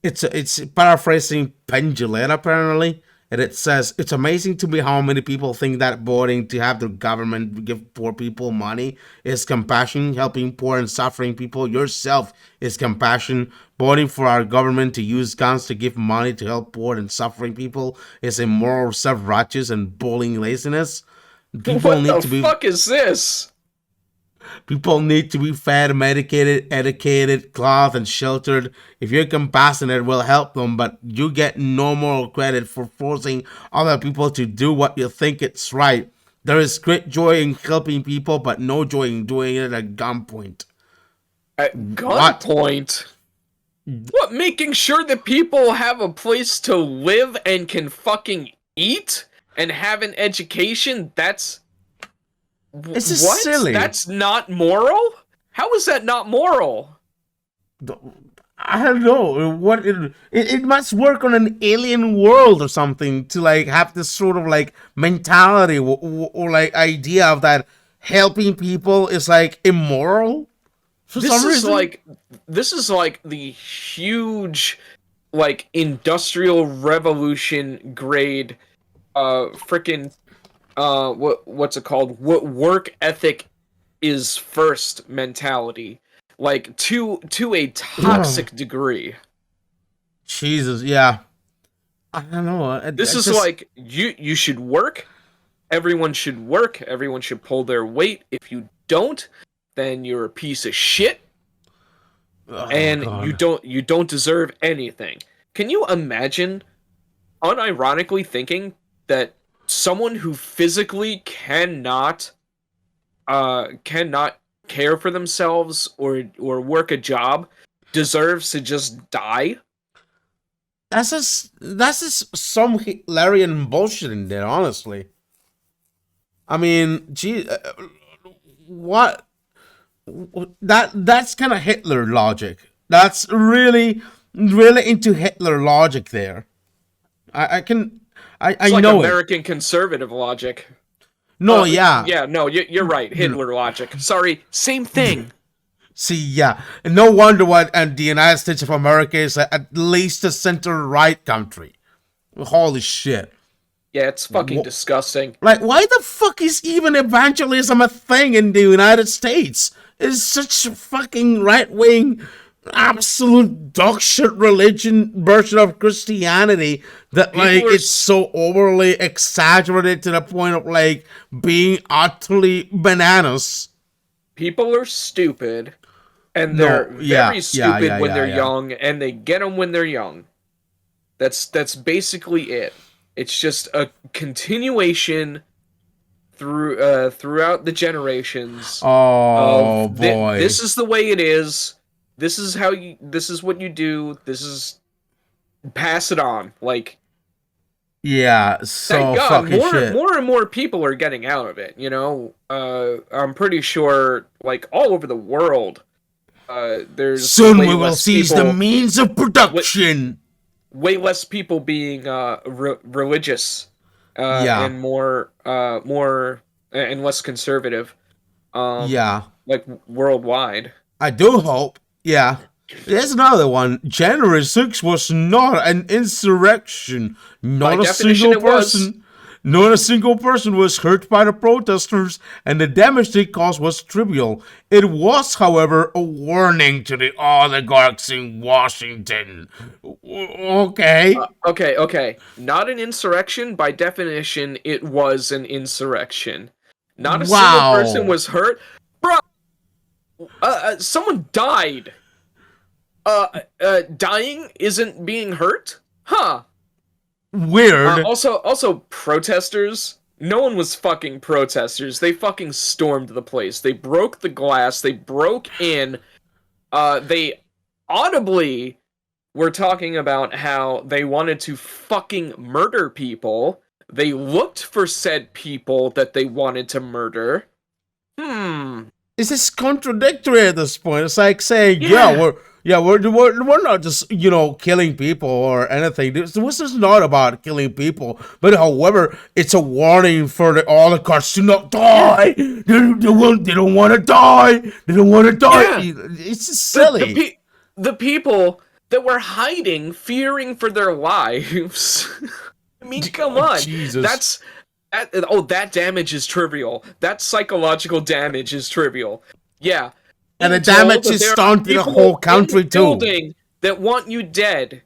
It's paraphrasing Pendulette apparently, and it says it's amazing to me how many people think that voting to have the government give poor people money is compassion. Helping poor and suffering people yourself is compassion. Voting for our government to use guns to give money to help poor and suffering people is immoral, self-righteous, and bullying laziness. People What need the to be fuck is this? People need to be fed, medicated, educated, clothed, and sheltered. If you're compassionate, will help them, but you get no moral credit for forcing other people to do what you think it's right. There is great joy in helping people, but no joy in doing it at gunpoint. At What? gunpoint? What, making sure that people have a place to live and can fucking eat and have an education? That's This is what? silly. That's not moral? How is that not moral? I don't know what it must work on an alien world or something to like have this sort of like mentality or like idea of that helping people is like immoral for This some is reason. like this is like the huge like industrial revolution grade freaking what's it called? What work ethic is first mentality. Like to a toxic degree. Jesus, yeah. I don't know. This I is just like you should work. Everyone should work. Everyone should pull their weight. If you don't, then you're a piece of shit oh and you god. don't deserve anything. Can you imagine unironically thinking that someone who physically cannot care for themselves or work a job deserves to just die? That's just some Hitlerian bullshit in there, honestly. I mean, gee, what that's kind of Hitler logic. That's really into Hitler logic there. I can It's I like know it. American conservative logic. No, yeah. Yeah, no, you're right. Hitler logic. Sorry, same thing. See, yeah. No wonder what and the United States of America is at least a center right country. Holy shit. Yeah, it's fucking disgusting. Like, why the fuck is even evangelism a thing in the United States? It's such a fucking right-wing, absolute dog shit religion version of Christianity that, like, it's so overly exaggerated to the point of, like, being utterly bananas. People are stupid, and they're very stupid when they're young, and they get them when they're young. That's basically it. It's just a continuation throughout the generations. Oh boy! This is the way it is. This is how you. This is what you do. This is pass it on. Like, yeah. So thank God, fucking shit. More and more people are getting out of it. You know, I'm pretty sure, like all over the world, there's soon we will seize the means of production. Way less people being religious, and more and less conservative. Like worldwide. I do hope. Yeah. There's another one. January 6th was not an insurrection. Not a single person. Not a single person was hurt by the protesters, and the damage they caused was trivial. It was, however, a warning to the oligarchs in Washington. Okay. Okay. Not an insurrection. By definition, it was an insurrection. Not a single person was hurt. Bro, someone died. Dying isn't being hurt? Huh. Weird. Also, protesters. No one was fucking protesters. They fucking stormed the place. They broke the glass. They broke in. They audibly were talking about how they wanted to fucking murder people. They looked for said people that they wanted to murder. This is contradictory at this point. It's like saying, we're not just, killing people or anything. This is not about killing people. But however, it's a warning for the oligarchs to not die. They don't want to die. They don't want to die. Yeah. It's just silly. The people that were hiding, fearing for their lives. I mean, come on. Jesus. That damage is trivial. That psychological damage is trivial. Yeah. And the damage is done to the whole country too. Building that want you dead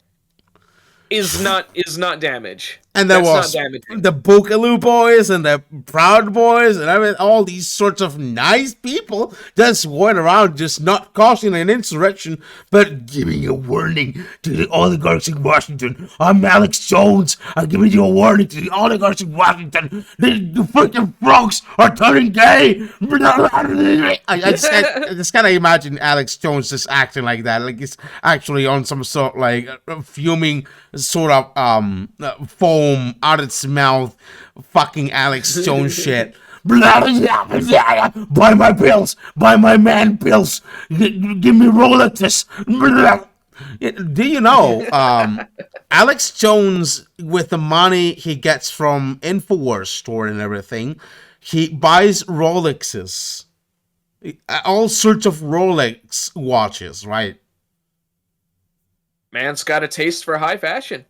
is not damage. And there was the Boogaloo boys and the Proud Boys and all these sorts of nice people just went around just not causing an insurrection, but giving a warning to the oligarchs in Washington. I'm Alex Jones. I'm giving you a warning to the oligarchs in Washington. The freaking frogs are turning gay. I just kind of imagine Alex Jones just acting like that. Like he's actually on some sort of like fuming sort of foam out its mouth, fucking Alex Jones shit. Buy my pills, buy my man pills, give me Rolexes. Do you know, Alex Jones, with the money he gets from InfoWars store and everything, he buys Rolexes, all sorts of Rolex watches, right? Man's got a taste for high fashion.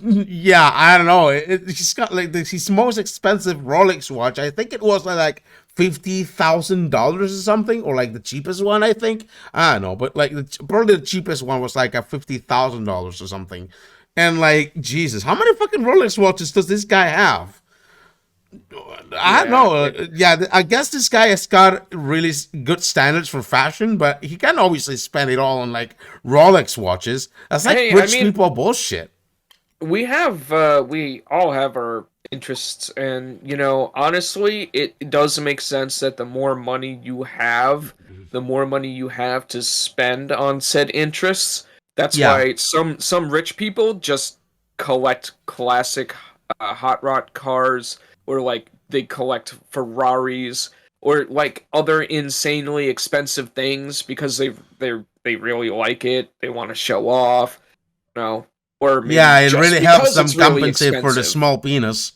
Yeah, I don't know. He's got like his most expensive Rolex watch. I think it was like $50,000 or something, or like the cheapest one. I think I don't know, but like probably the cheapest one was like a $50,000 or something. And like Jesus, how many fucking Rolex watches does this guy have? I don't know. I guess this guy has got really good standards for fashion, but he can obviously spend it all on like Rolex watches. That's like rich people bullshit. We all have our interests, and honestly, it does make sense that the more money you have to spend on said interests. That's why some rich people just collect classic hot rod cars, or like they collect Ferraris, or like other insanely expensive things because they really like it. They want to show off, Or it really helps them compensate really for the small penis.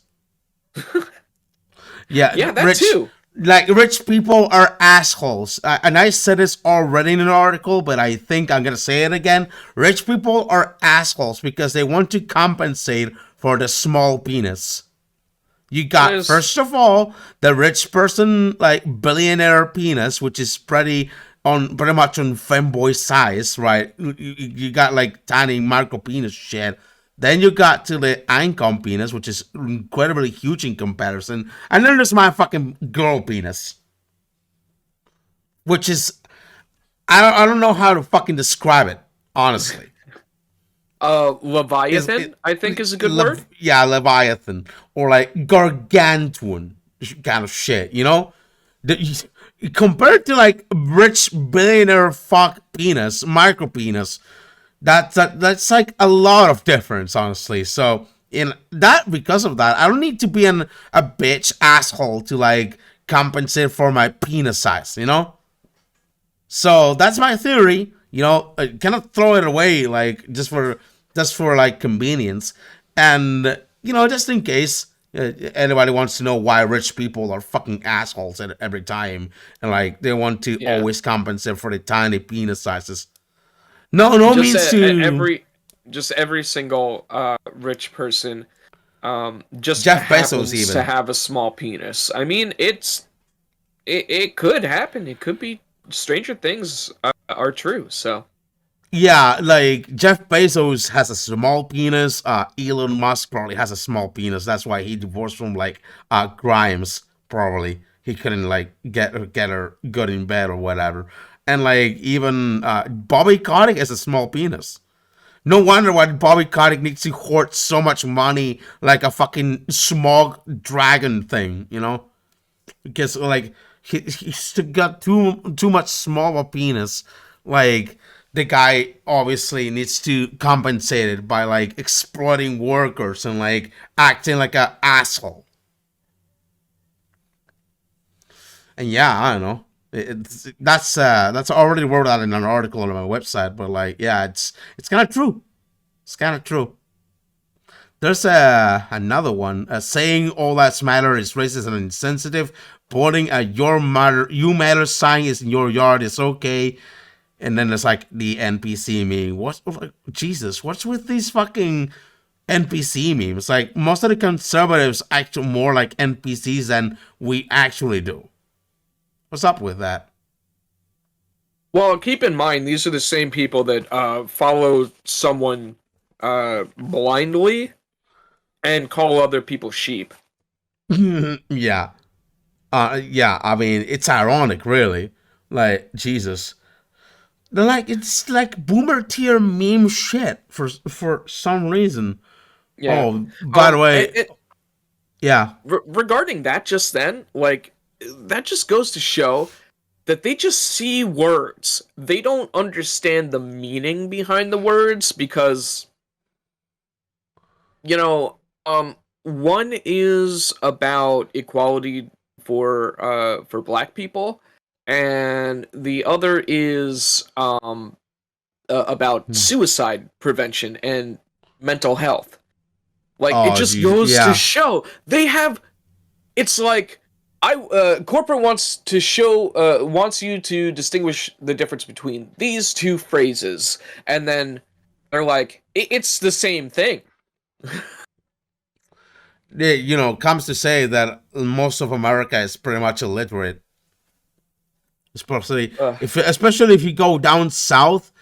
That too. Like, rich people are assholes. And I said this already in an article, but I think I'm going to say it again. Rich people are assholes because they want to compensate for the small penis. You That got, is, first of all, the rich person, like billionaire penis, which is pretty much on femboy size, right? You got like tiny micro penis shit. Then you got to the income penis, which is incredibly huge in comparison. And then there's my fucking girl penis, which is, I don't know how to fucking describe it, honestly. Is Leviathan, it, I think is a good word. yeah, Leviathan or like gargantuan kind of shit, you know? Compared to like rich billionaire fuck penis, micro penis, that's like a lot of difference, honestly. So in that, because of that, I don't need to be a bitch asshole to like compensate for my penis size, you know? So that's my theory. You know, I cannot throw it away like just for like convenience, and just in case anybody wants to know why rich people are fucking assholes at every time, and like they want to Yeah. always compensate for the tiny penis sizes. No Just means to every single rich person just Jeff Bezos happens to even. have a small penis. I mean, it could happen. It could be stranger things are true. So Yeah, like Jeff Bezos has a small penis. Elon Musk probably has a small penis. That's why he divorced from like Grimes. Probably he couldn't like get her good in bed or whatever. And like even Bobby Kotick has a small penis. No wonder why Bobby Kotick needs to hoard so much money like a fucking smog dragon thing. Because like he's got too much smaller penis. Like the guy obviously needs to compensate it by like exploiting workers and like acting like an asshole. And yeah, I don't know. That's already wrote out in an article on my website, but like yeah, it's kind of true. It's kind of true. There's another one saying all that's matter is racist and insensitive. Putting a you matter sign is in your yard is okay. And then there's like the NPC meme. What's Jesus? What's with these fucking NPC memes? Like most of the conservatives act more like NPCs than we actually do. What's up with that? well, keep in mind these are the same people that follow someone blindly and call other people sheep. Yeah. Yeah. I mean, it's ironic, really. Like Jesus. They're like it's like boomer tier meme shit for some reason. Yeah. Oh, by the way, yeah. Regarding that, just then, like that just goes to show that they just see words. They don't understand the meaning behind the words because you know, one is about equality for black people, and the other is about suicide prevention and mental health. Like it Oh, just geez. goes to Yeah. show they have. It's like corporate wants you to distinguish the difference between these two phrases, and then they're like it's the same thing. Comes to say that most of America is pretty much illiterate. Uh, Especially if you go down south,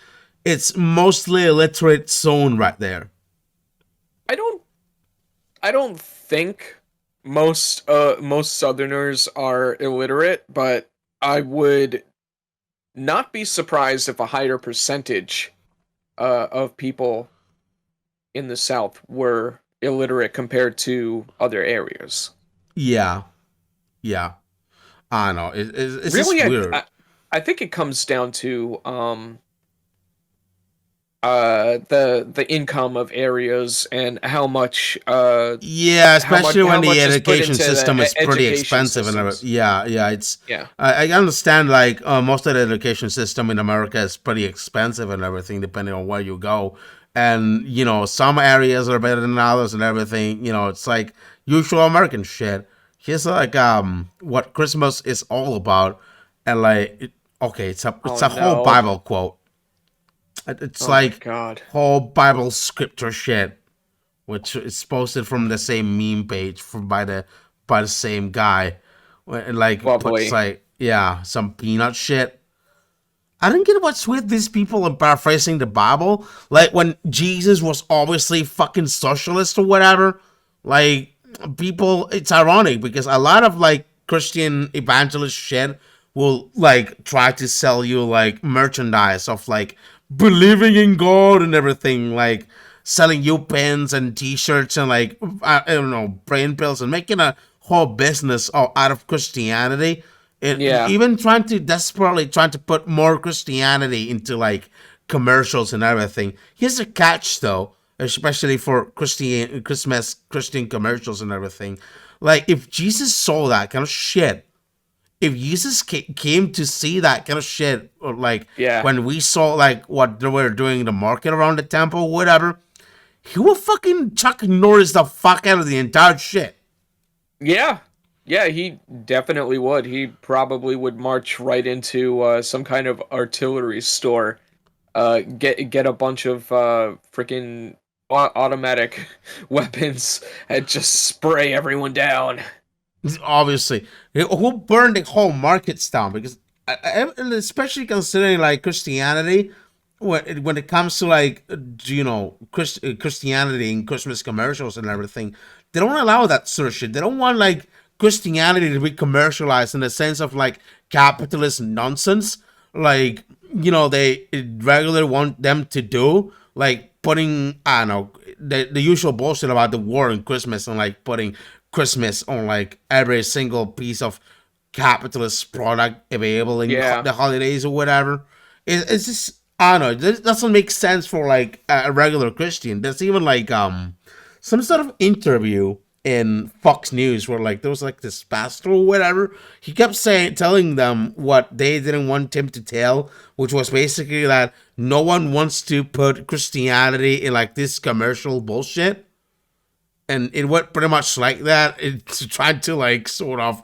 it's mostly illiterate zone right there. I don't I don't think most Southerners are illiterate, but I would not be surprised if a higher percentage of people in the South were illiterate compared to other areas. Yeah, yeah. I don't know. It's just Really, weird. I think it comes down to the income of areas and Yeah, especially when how the much is put education into the system is pretty education expensive and systems. yeah, yeah. It's Yeah. I understand like most of the education system in America is pretty expensive and everything, depending on where you go. And some areas are better than others and everything. It's like usual American shit. Here's like what Christmas is all about, and like okay, it's Oh a whole no. Bible quote. It's Oh my like god. whole Bible scripture shit which is posted from the same meme page by the same guy. Like puts Lovely. like some peanut shit. I don't get what's with these people and paraphrasing the Bible. Like when Jesus was obviously fucking socialist or whatever. Like people, it's ironic because a lot of like Christian evangelist shit will like try to sell you like merchandise of like believing in God and everything, like selling you pins and T-shirts and like I don't know brain pills and making a whole business out of Christianity. Yeah. Even trying to desperately trying to put more Christianity into like commercials and everything. Here's a catch though, especially for Christmas Christian commercials and everything. Like if Jesus saw that kind of shit, if Jesus came to see that kind of shit, or like Yeah. when we saw like what they were doing in the market around the temple, whatever, he would fucking Chuck Norris the fuck out of the entire shit. Yeah. Yeah, he definitely would. He probably would march right into some kind of artillery store, get a bunch of freaking automatic weapons and just spray everyone down. Obviously, who burned the whole markets down because, especially considering like Christianity, when it comes to like Christianity and Christmas commercials and everything, they don't allow that sort of shit. They don't want like Christianity to be commercialized in the sense of like capitalist nonsense, like they regularly want them to do, like putting I don't know the usual bullshit about the war and Christmas and like putting Christmas on like every single piece of capitalist product available in Yeah. the holidays or whatever. It's just I don't know. It doesn't make sense for like a regular Christian. There's even like some sort of interview in Fox News where like there was like this pastor or whatever. He kept telling them what they didn't want him to tell, which was basically that no one wants to put Christianity in like this commercial bullshit. And it went pretty much like that. It's trying to like sort of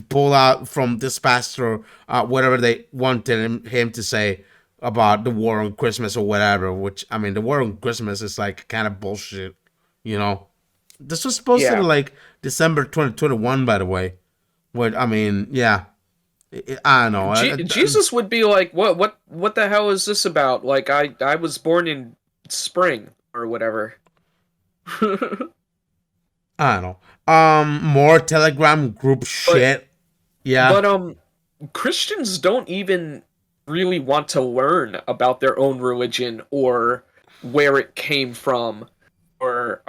pull out from this pastor whatever they wanted him to say about the war on Christmas or whatever. Which I mean, the war on Christmas is like kind of bullshit, you know. This was supposed to be Yeah. like December 2021, by the way. But I mean, yeah, I don't know. Jesus would be like, what the hell is this about? Like I was born in spring or whatever. I don't know. More Telegram group but shit. Yeah. but Christians don't even really want to learn about their own religion or where it came from or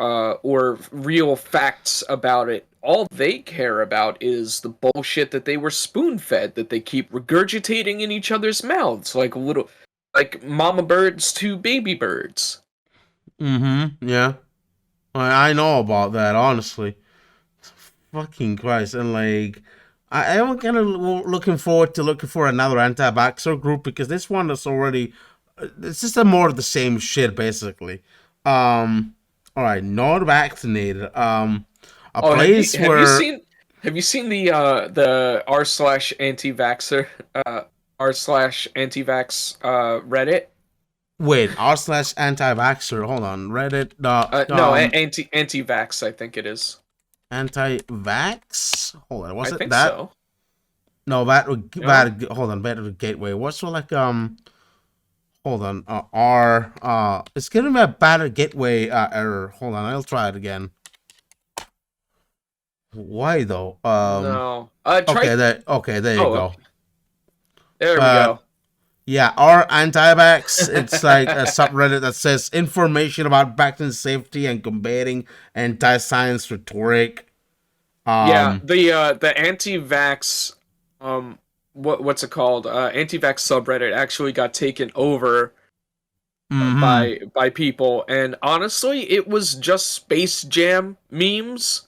real facts about it. All they care about is the bullshit that they were spoon-fed, that they keep regurgitating in each other's mouths like mama birds to baby birds. Mm-hmm. Yeah. I know about that, honestly. Fucking Christ. And like I am kind of looking forward to looking for another anti-vaxxer group because this one is already it's just a more of the same shit basically. All right, not vaccinated. A Oh, place where have you seen the r/anti-vaxxer r/anti-vax Reddit? wait, r/anti-vaxxer. Hold on, Reddit. No, anti-vax, I think it is. Anti-vax. Hold on, I was it think that? so. No, No? hold on, Battle Gateway. What's so like hold on, R it's giving me a Battle Gateway error. Hold on, I'll try it again. Why though? No. Okay, Try. there you Oh, go. okay. There we Uh, go. yeah, R anti-vax. It's like a subreddit that says information about vaccine safety and combating anti-science rhetoric. Yeah, Um, the anti-vax what's it called? Anti-vax subreddit actually got taken over mm-hmm. by people, and honestly, it was just Space Jam memes.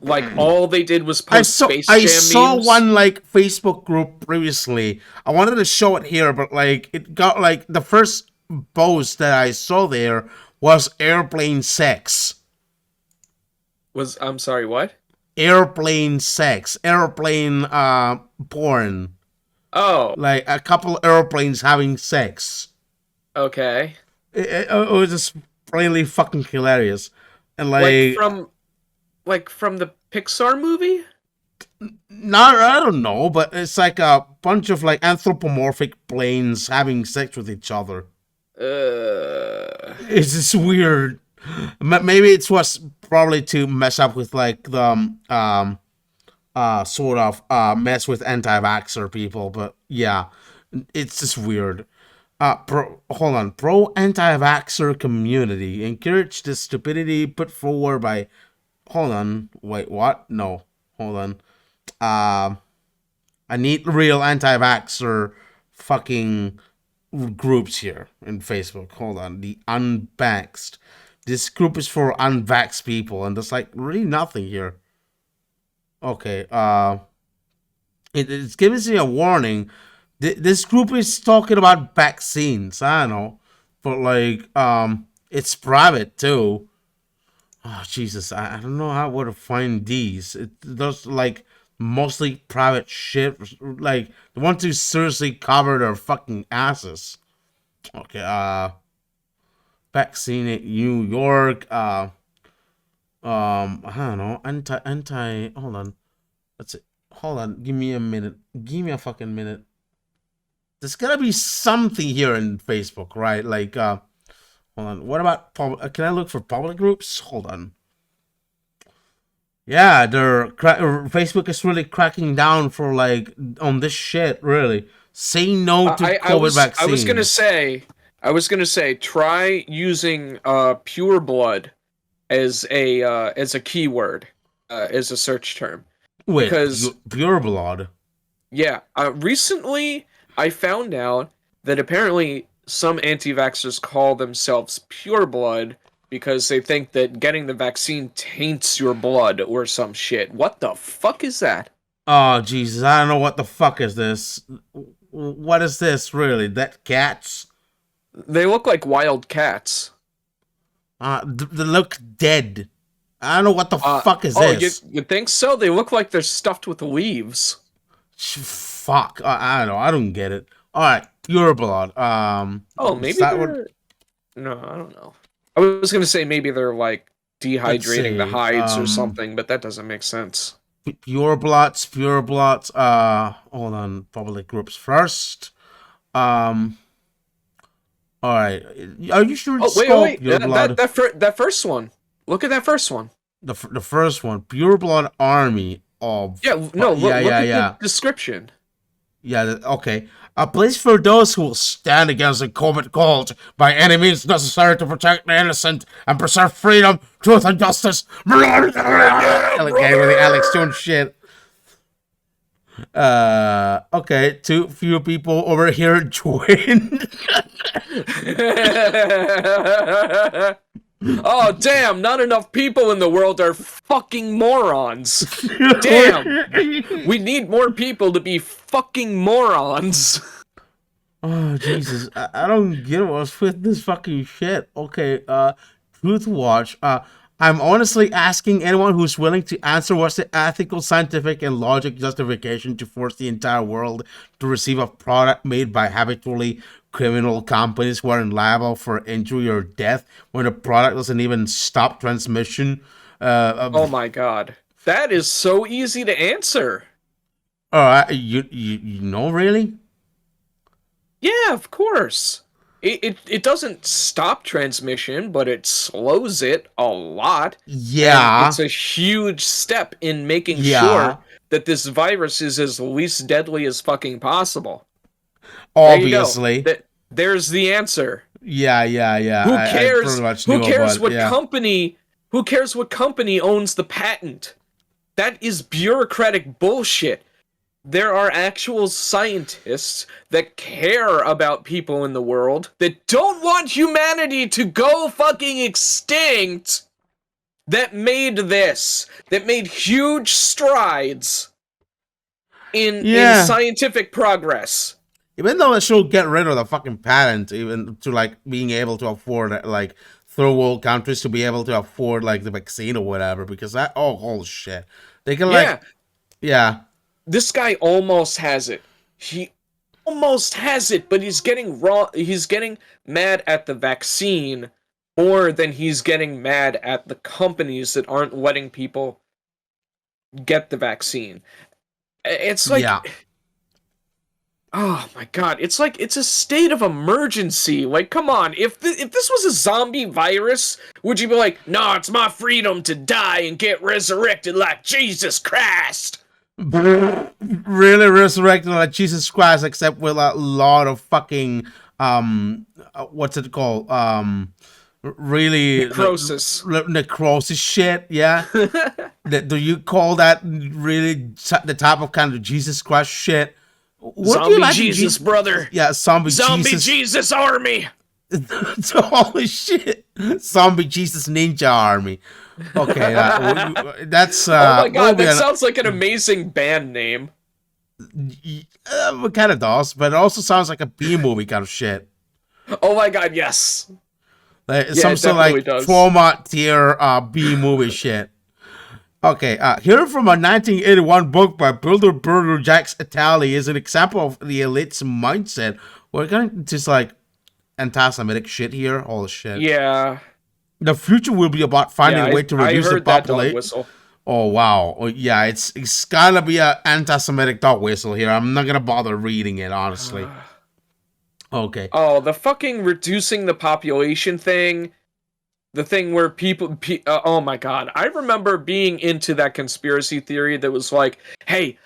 Like all they did was post Space I Jam saw memes. one like Facebook group previously. I wanted to show it here, but like it got like the first post that I saw there was airplane sex. I'm sorry, what? Airplane sex. Airplane porn. Oh, Like a couple airplanes having sex. okay. It was just plainly fucking hilarious. And Like like, from the Pixar movie? not I don't know, but it's like a bunch of like anthropomorphic planes having sex with each other. It's just weird. Maybe it was probably to mess up with like the sort of mess with anti-vaxxer people, but yeah, it's just weird. Hold on. Pro anti-vaxxer community encourage the stupidity put forward by. Hold on. Wait, what? No. Hold on. I need real anti-vaxxer fucking groups here in Facebook. Hold on. The unvaxxed. This group is for unvaxxed people, and there's like really nothing here. Okay. It's giving me a warning. This group is talking about vaccines. I don't know, but like, it's private too. Oh Jesus, I don't know how to find these. There's like mostly private shit. Like the ones who seriously cover their fucking asses. Okay. Vaccine in New York. I don't know. Anti. Hold on. Let's see. Hold on. Give me a minute. Give me a fucking minute. There's gotta be something here in Facebook, right? Like, hold on. What about can I look for public groups? Hold on. Yeah, Facebook is really cracking down for like on this shit. Really, say no to COVID vaccines. I was gonna say, try using pure blood as a keyword, as a search term. Wait, Because pure blood. yeah, recently I found out that apparently some anti-vaxxers call themselves pure blood because they think that getting the vaccine taints your blood or some shit. What the fuck is that? Oh Jesus, I don't know what the fuck is this. What is this really? That cats? They look like wild cats. They look dead. I don't know what the fuck is this. You think so? They look like they're stuffed with leaves. Fuck. I don't know. I don't get it. All right, pure blood. Oh, maybe they're... No, I don't know. I was gonna say maybe they're like dehydrating the hides or something, but that doesn't make sense. Pure bloods. Hold on. Public groups first. All right. Are you sure it's wait. Pure blood? That first one. Look at that first one. The first one, Pure Blood Army of... Yeah, no, look at the description. Yeah, okay. A place for those who will stand against the COVID cult by any means necessary to protect the innocent and preserve freedom, truth, and justice. Okay, with the Alex Jones shit. Okay, too few people over here joined. Oh, damn, not enough people in the world are fucking morons. Damn. We need more people to be fucking morons. Oh, Jesus. I don't get what's with this fucking shit. Okay, Truth Watch. I'm honestly asking anyone who's willing to answer what's the ethical, scientific, and logic justification to force the entire world to receive a product made by habitually criminal companies who are liable for injury or death when the product doesn't even stop transmission. Oh my god. That is so easy to answer. You know, really? Yeah, of course. It doesn't stop transmission, but it slows it a lot. Yeah. And it's a huge step in making sure that this virus is as least deadly as fucking possible. Obviously. There's the answer. Yeah. Who cares? Who cares what company? Who cares what company owns the patent? That is bureaucratic bullshit. There are actual scientists that care about people in the world that don't want humanity to go fucking extinct that made this. That made huge strides in scientific progress. Even though it should get rid of the fucking patent, even to like being able to afford like third world countries to be able to afford like the vaccine or whatever, because that holy shit. They can This guy almost has it. He almost has it, but he's getting mad at the vaccine more than he's getting mad at the companies that aren't letting people get the vaccine. It's Yeah. like, oh my god, it's like it's a state of emergency. Like, come on, if this was a zombie virus, would you be like, "No, it's my freedom to die and get resurrected like Jesus Christ"? Really resurrected like Jesus Christ, except with a lot of fucking what's it called? Really Necrosis. necrosis shit. Yeah. Do you call that really the type of kind of Jesus Christ shit? What do you Zombie like? Jesus, brother. Yeah, Zombie Jesus army. Holy shit! Zombie Jesus Ninja Army. Okay, that's Oh my what would god, be that sounds like an amazing band name. it kind of does, but it also sounds like a B movie kind of shit. Oh my god, yes. Like Yeah, some it sort of definitely like does. trauma tier B movie shit. Okay, here from a 1981 book by Builder Jacques Attali is an example of the elite's mindset. We're going to just like anti-Semitic shit here. Holy shit. Yeah. The future will be about finding Yeah, a way to I reduce the heard that dog population. whistle. Oh wow! Oh, yeah, it's gotta be an anti-Semitic dog whistle here. I'm not gonna bother reading it honestly. Okay. Oh, the fucking reducing the population thing. The thing where oh my god, I remember being into that conspiracy theory that was like, hey,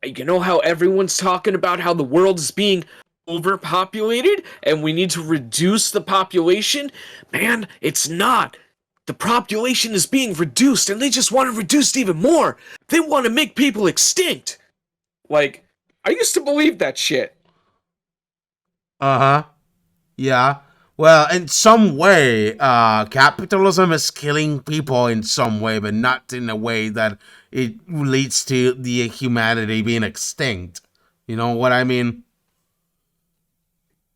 you know how everyone's talking about how the world is being overpopulated and we need to reduce the population? Man, it's not. The population is being reduced and they just want to reduce it even more. They want to make people extinct. Like, I used to believe that shit. Uh-huh. Yeah. Well, in some way, capitalism is killing people in some way, but not in a way that it leads to the humanity being extinct. You know what I mean?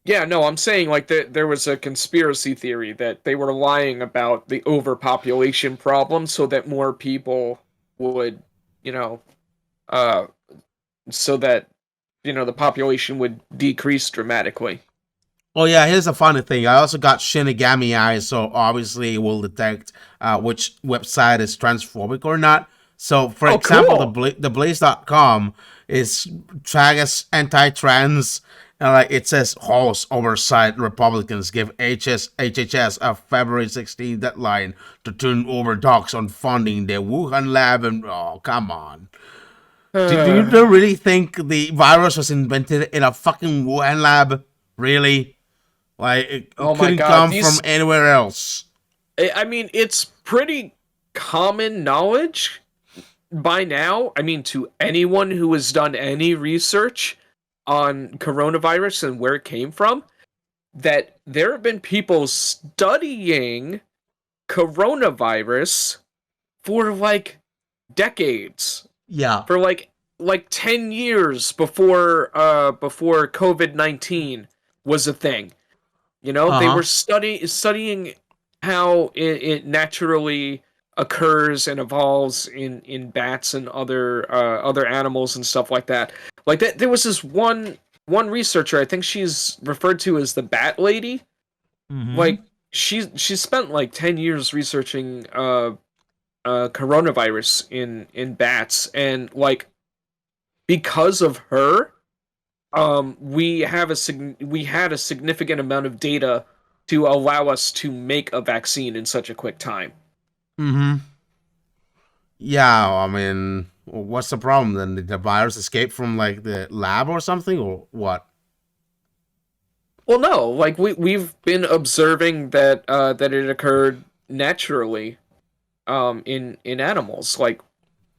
Yeah, no, I'm saying like there was a conspiracy theory that they were lying about the overpopulation problem so that more people would, you know, uh, so that, the population would decrease dramatically. Oh yeah, here's a funny thing. I also got Shinigami eyes, so obviously it will detect which website is transphobic or not. So, for Oh, example, cool. the Blaze.com is tagged as anti-trans, and like it says, House oversight Republicans give HHS a February 16th deadline to turn over talks on funding the Wuhan lab. And oh, come on. Do you really think the virus was invented in a fucking Wuhan lab? Really? Like, it Oh my couldn't god, come from anywhere else. I mean, it's pretty common knowledge by now. I mean, to anyone who has done any research on coronavirus and where it came from, that there have been people studying coronavirus for like decades, Yeah. for like 10 years before COVID-19 was a thing. They Uh-huh. were studying how it naturally occurs and evolves in bats and other animals and stuff like that. Like that, there was this one researcher. I think she's referred to as the Bat Lady. Mm-hmm. Like she spent like 10 years researching coronavirus in bats, and like because of her, we had a significant amount of data to allow us to make a vaccine in such a quick time. Mm-hmm. Yeah, I mean, what's the problem then? Did the virus escape from like the lab or something, or what? Well, no, like we've been observing that it occurred naturally in animals. Like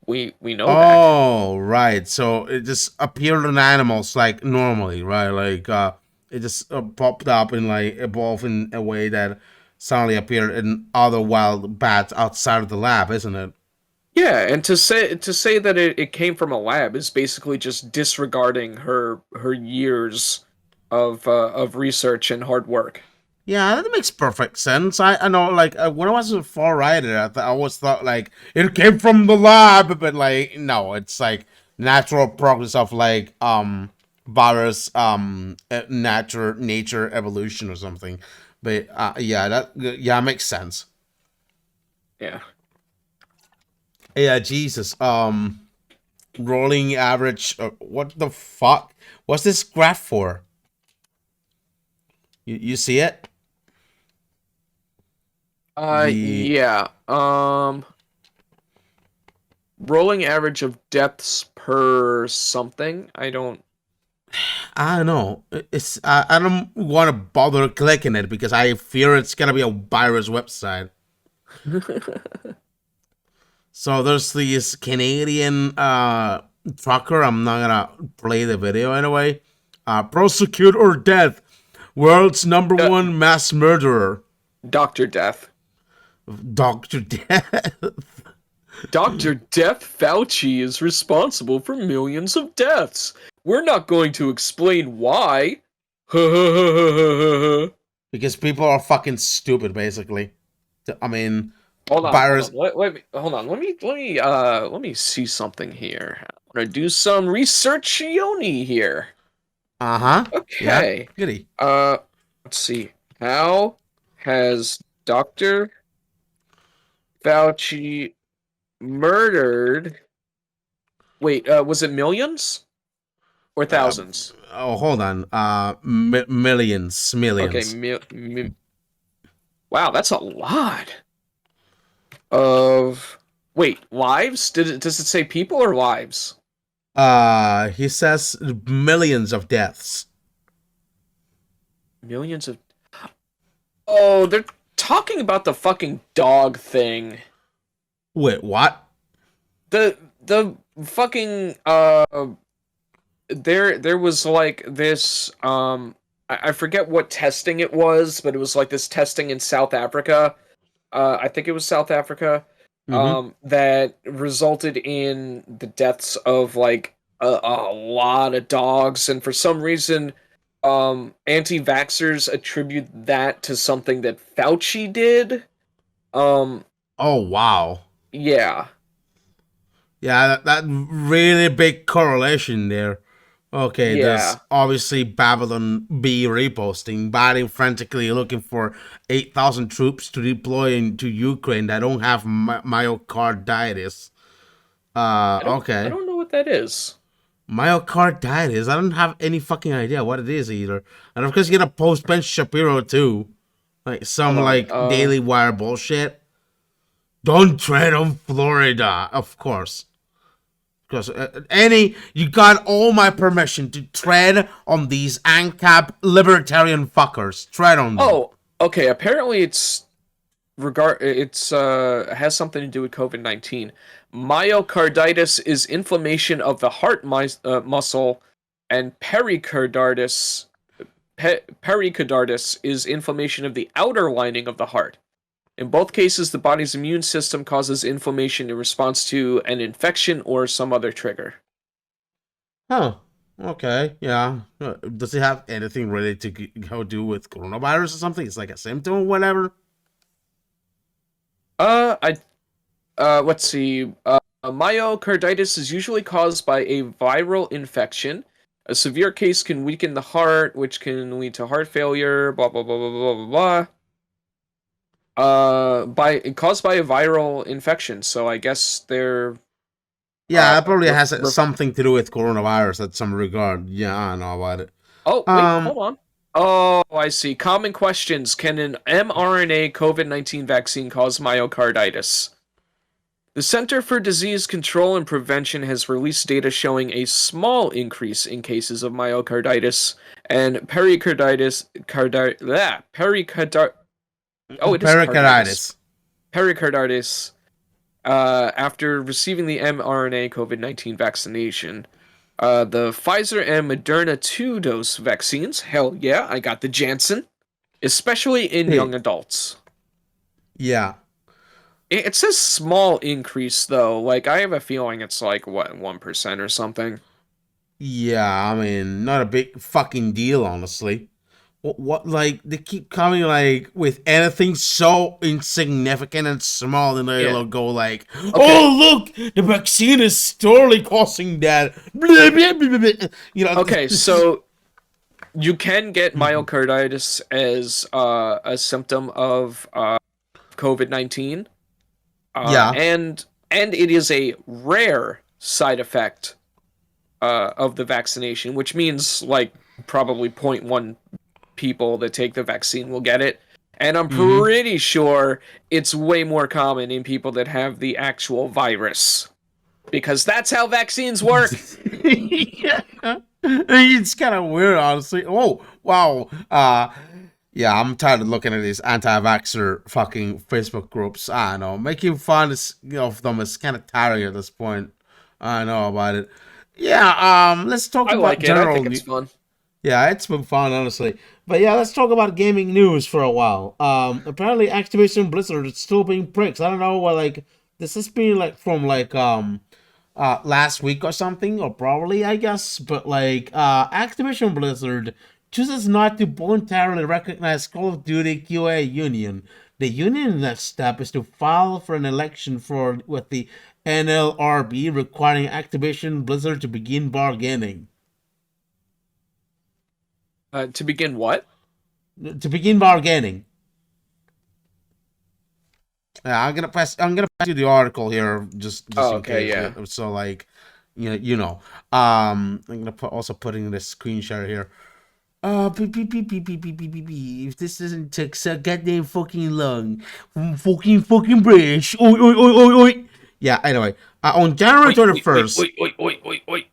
we know that. Oh, right. So it just appeared in animals like normally, right? Like it just popped up and like evolved in a way that suddenly appeared in other wild bats outside of the lab, isn't it? Yeah, and to say that it came from a lab is basically just disregarding her years of research and hard work. Yeah, that makes perfect sense. I know, like, when I was a far rider, I always thought, like, it came from the lab, but, like, no, it's, like, natural progress of, like, virus, nature evolution or something. But yeah, makes sense. Yeah. Yeah, Jesus. Rolling average. What the fuck? What's this graph for? You see it? The Yeah. Rolling average of deaths per something. I don't know. I don't want to bother clicking it because I fear it's gonna be a virus website. So there's this Canadian trucker. I'm not gonna play the video anyway. Prosecute or death. World's number Uh, one mass murderer. Dr. Death. Dr. Death. Dr. Death Fauci is responsible for millions of deaths. We're not going to explain why. Because people are fucking stupid, basically. I mean, Hold on, hold virus. on. Hold on. Let me see something here. I'm gonna do some research Yoni here. Uh huh. Yeah. Okay. Goody. Let's see. How has Dr. Fauci murdered? Wait, was it millions or thousands? Oh, hold on. Millions. Okay, Millions. wow, that's a lot of. Wait, lives? Does it say people or lives? He says millions of deaths. Millions of. Oh, they're talking about the fucking dog thing. Wait, what? The fucking there was like this I forget what testing it was, but it was like this testing in South Africa. I think it was South Africa. Mm-hmm. That resulted in the deaths of like a lot of dogs, and for some reason anti-vaxxers attribute that to something that Fauci did. Um Oh, wow. yeah. Yeah, that really big correlation there. Okay, there's Yeah. obviously Babylon B reposting, Biden frantically looking for 8,000 troops to deploy into Ukraine that don't have myocarditis. I Okay. don't know what that is. Myocarditis. I don't have any fucking idea what it is either. And of course, you're gonna post Ben Shapiro too, like some Hold on. like Daily Wire bullshit. Don't tread on Florida, of course. Because you got all my permission to tread on these ANCAP libertarian fuckers. Tread on them. Oh, okay. Apparently, it's has something to do with COVID-19. Myocarditis is inflammation of the heart muscle, and pericarditis is inflammation of the outer lining of the heart. In both cases, the body's immune system causes inflammation in response to an infection or some other trigger. Huh. Okay. Yeah. Does it have anything really to do with coronavirus or something? It's like a symptom or whatever. I let's see. Myocarditis is usually caused by a viral infection. A severe case can weaken the heart, which can lead to heart failure. Blah blah blah blah blah blah blah. Caused by a viral infection. So I guess they're Yeah, that probably ref, has ref, something to do with coronavirus at some regard. Yeah, I know about it. Oh wait, Um, hold on. Oh, I see. Common questions: can an mRNA COVID-19 vaccine cause myocarditis? The Center for Disease Control and Prevention has released data showing a small increase in cases of myocarditis and it is carditis. pericarditis. Pericarditis after receiving the mRNA COVID-19 vaccination. The Pfizer and Moderna 2-dose vaccines, hell yeah, I got the Janssen, especially in young adults. Yeah. It says small increase though. Like I have a feeling it's like what 1% or something. Yeah, I mean, not a big fucking deal, honestly. What like they keep coming like with anything so insignificant and small, and they'll Yeah. go like, Okay. "Oh look, the vaccine is totally causing that." You know. Okay, so You can get Mhm. myocarditis as a symptom of COVID-19, Yeah. and it is a rare side effect of the vaccination, which means like probably zero point 0.1 people that take the vaccine will get it. And I'm Mm-hmm. pretty sure it's way more common in people that have the actual virus because that's how vaccines work. Yeah. It's kind of weird, honestly. Oh, wow. Yeah, I'm tired of looking at these anti-vaxxer fucking Facebook groups. I don't know. Making fun of them is kind of tiring at this point. I know about it. Yeah, let's talk I about like it. I general think it's news. fun. Yeah, it's been fun, honestly. But yeah, let's talk about gaming news for a while. Apparently Activision Blizzard is still being pricks. I don't know what like this has been like from like last week or something, or probably I guess. But like Activision Blizzard chooses not to voluntarily recognize Call of Duty QA union. The union next step is to file for an election for with the NLRB, requiring Activision Blizzard to begin bargaining. To begin, what? To begin bargaining. Yeah, I'm gonna pass you the article here just Oh, in okay, case. yeah. So like, you know. I'm gonna also put in this screen share here. If this doesn't take so goddamn fucking long, fucking British. Oi, oi, oi, oi, oi. Yeah. Anyway, on January Oi, twenty oi, oi, first, oi, oi, oi, oi, oi.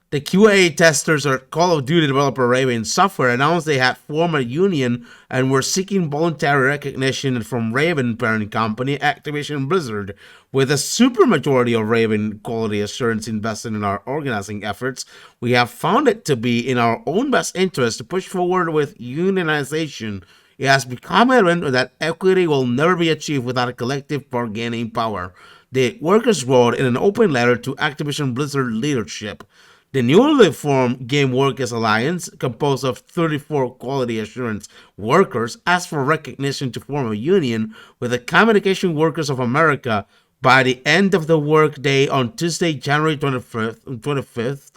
the QA testers at Call of Duty developer Raven Software announced they had formed a union and were seeking voluntary recognition from Raven parent company Activision Blizzard. With a supermajority of Raven quality assurance invested in our organizing efforts, we have found it to be in our own best interest to push forward with unionization. It has become evident that equity will never be achieved without a collective bargaining power. The workers wrote in an open letter to Activision Blizzard leadership. The newly formed Game Workers Alliance, composed of 34 quality assurance workers, asked for recognition to form a union with the Communication Workers of America by the end of the workday on Tuesday, January 25th.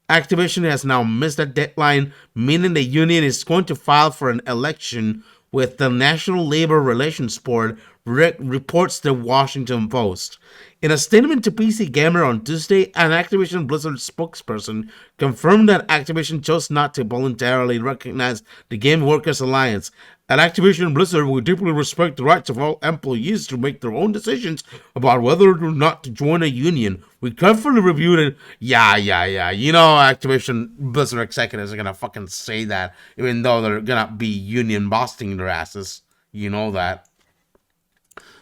Activision has now missed that deadline, meaning the union is going to file for an election with the National Labor Relations Board, reports the Washington Post. In a statement to PC Gamer on Tuesday, an Activision Blizzard spokesperson confirmed that Activision chose not to voluntarily recognize the Game Workers Alliance. At Activision Blizzard, we deeply respect the rights of all employees to make their own decisions about whether or not to join a union. We carefully reviewed it. Yeah. You know, Activision Blizzard executives are gonna fucking say that, even though they're gonna be union busting their asses. You know that.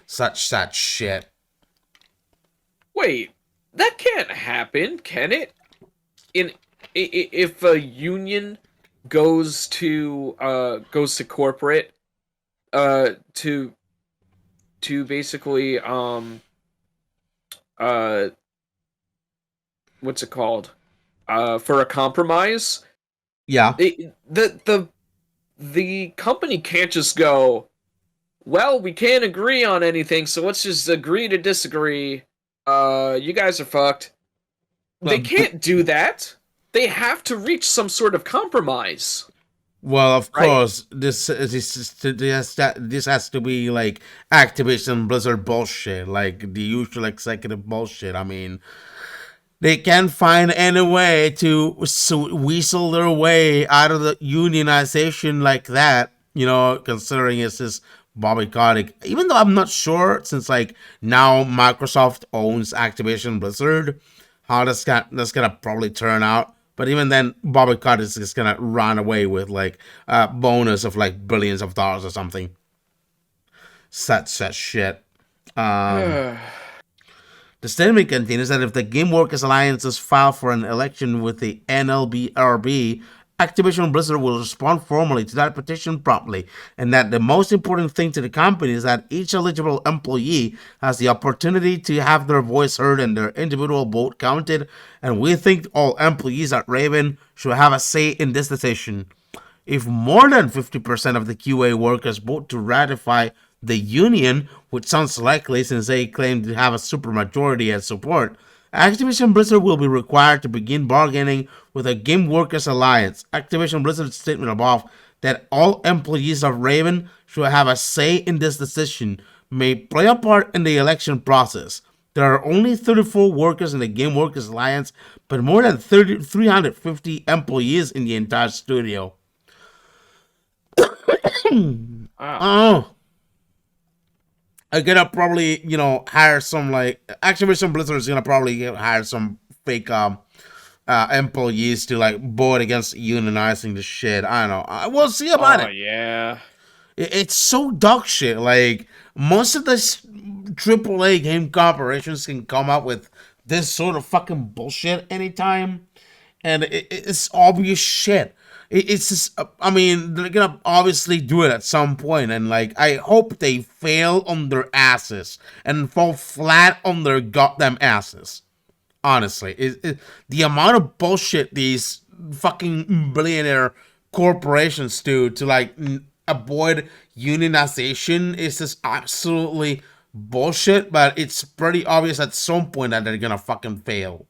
Such shit. Wait, that can't happen, can it? In if a union goes to corporate uh to basically uh what's it called? For a compromise, Yeah. the company can't just go, well, we can't agree on anything, so let's just agree to disagree. You guys are fucked. They can't do that. They have to reach some sort of compromise, Well, of right? course, this has to be like Activision Blizzard bullshit, like the usual executive bullshit. I mean, they can't find any way to weasel their way out of the unionization like that. You know, considering it's this Bobby Kotick. Even though I'm not sure, since like now Microsoft owns Activision Blizzard, how that's gonna probably turn out. But even then, Bobby Kotick is just gonna run away with like a bonus of like billions of dollars or something. Such shit. Um, the statement continues that if the Game Workers Alliances file for an election with the NLBRB, Activision Blizzard will respond formally to that petition promptly, and that the most important thing to the company is that each eligible employee has the opportunity to have their voice heard and their individual vote counted, and we think all employees at Raven should have a say in this decision. If more than 50% of the QA workers vote to ratify the union, which sounds likely since they claim to have a supermajority as support, Activision Blizzard will be required to begin bargaining with a Game Workers Alliance. Activision Blizzard's statement above that all employees of Raven should have a say in this decision may play a part in the election process. There are only 34 workers in the Game Workers Alliance, but more than 350 employees in the entire studio. Wow. I'm gonna probably, hire some like Activision Blizzard is gonna probably hire some fake employees to like board against unionizing the shit. I don't know. We'll see about Oh it. yeah. It's so dog shit. Like most of this AAA game corporations can come up with this sort of fucking bullshit anytime, and it's obvious shit. It's just, I mean, they're gonna obviously do it at some point, and like, I hope they fail on their asses and fall flat on their goddamn asses. Honestly, the amount of bullshit these fucking billionaire corporations do to like avoid unionization is just absolutely bullshit. But it's pretty obvious at some point that they're gonna fucking fail.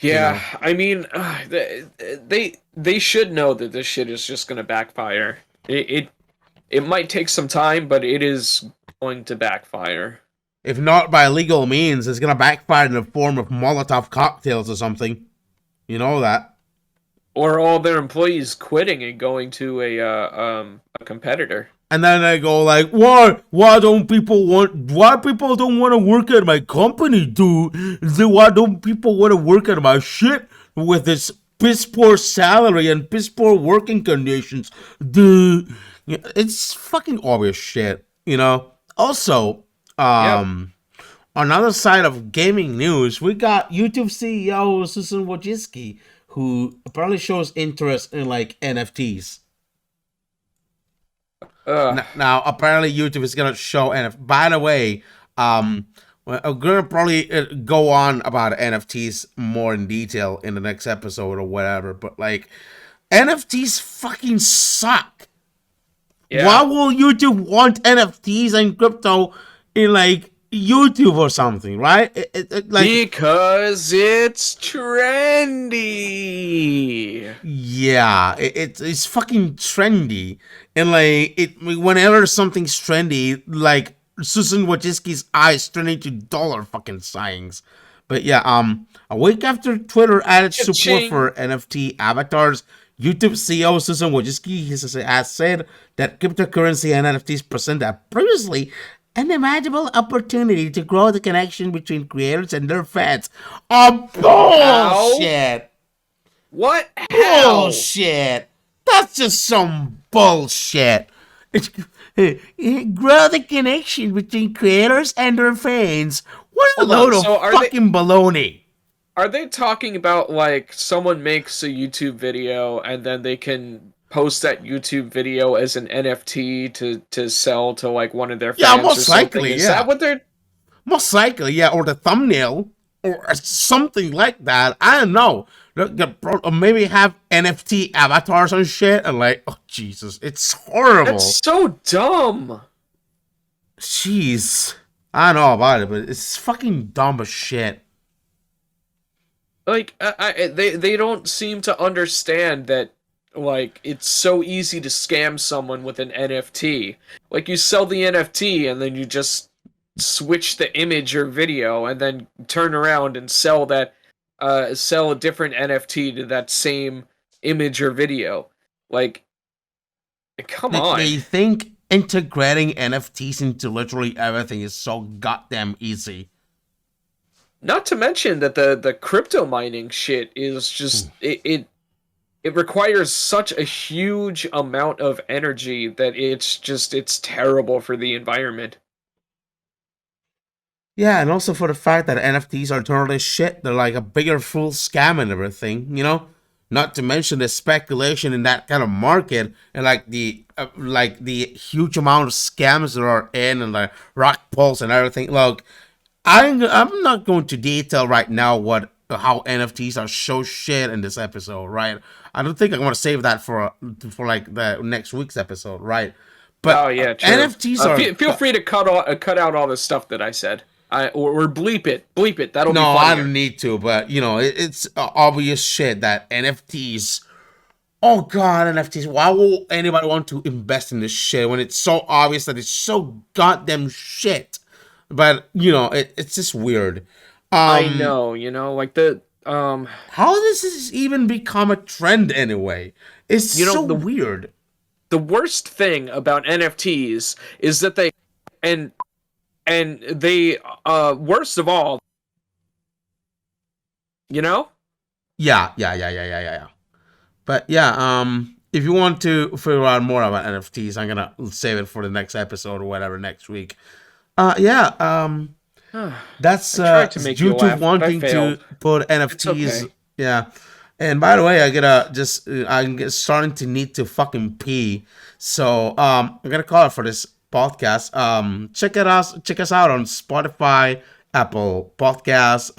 You Yeah, know. I mean, they should know that this shit is just gonna backfire. It might take some time, but it is going to backfire. If not by legal means, it's gonna backfire in the form of Molotov cocktails or something. You know that. Or all their employees quitting and going to a competitor. And then they go like, why people don't want to work at my company, dude? Why don't people want to work at my shit with this piss poor salary and piss poor working conditions, dude? It's fucking obvious shit, you know. Also, Yep. another side of gaming news, we got YouTube CEO Susan Wojcicki, who apparently shows interest in like NFTs. Ugh. Now, apparently, YouTube is gonna show NFT. By the way, we're gonna probably go on about NFTs more in detail in the next episode or whatever. But like, NFTs fucking suck. Yeah. Why will YouTube want NFTs and crypto in like YouTube or something, right? Like, Because it's trendy. yeah, it's fucking trendy, and like whenever something's trendy, like Susan Wojcicki's eyes turn into dollar fucking signs. But yeah, a week after Twitter added support Cha-ching. for NFT avatars, YouTube CEO Susan Wojcicki has said that cryptocurrency and NFTs present a previously unimaginable opportunity to grow the connection between creators and their fans. Oh, bullshit! What? How? Bullshit! That's just some bullshit. Grow the connection between creators and their fans. What a Hold on, load of so are fucking baloney. Are they talking about like someone makes a YouTube video and then they can post that YouTube video as an NFT to sell to like one of their Yeah, fans or most something? likely, Is yeah. that what they're Most likely, yeah, or the thumbnail, or something like that. I don't know. Or maybe have NFT avatars and shit, and like, oh Jesus, it's horrible. That's so dumb. Jeez, I don't know about it, but it's fucking dumb as shit. Like they don't seem to understand that like it's so easy to scam someone with an NFT. Like you sell the NFT and then you just switch the image or video and then turn around and sell a different NFT to that same image or video. Like come on. They think integrating NFTs into literally everything is so goddamn easy. Not to mention that the crypto mining shit is just it requires such a huge amount of energy that it's terrible for the environment. Yeah, and also for the fact that NFTs are totally shit. They're like a bigger full scam and everything, you know? Not to mention the speculation in that kind of market and like the huge amount of scams that are in and like rock pulls and everything. Look, I'm not going to detail right now how NFTs are so shit in this episode, right? I don't think I want to save that for like the next week's episode, right? But Oh yeah, true. NFTs are Feel free to cut out all the stuff that I said. Or bleep it, bleep it. That'll No, be I funnier. don't need to, but it's obvious shit that NFTs. Oh god, NFTs. Why will anybody want to invest in this shit when it's so obvious that it's so goddamn shit? But it's just weird. I Um, know, like the how does this even become a trend anyway? It's you know so the weird. the worst thing about NFTs is that and they worst of all, you know? Yeah. But yeah, if you want to figure out more about NFTs, I'm gonna save it for the next episode or whatever next week. Yeah, that's I tried to make you YouTube laugh, but I wanting to failed. put It's NFTs. okay. Yeah, and by the way, I gotta just starting to need to fucking pee, so I'm gonna call it for this podcast. Check us out on Spotify, Apple Podcasts,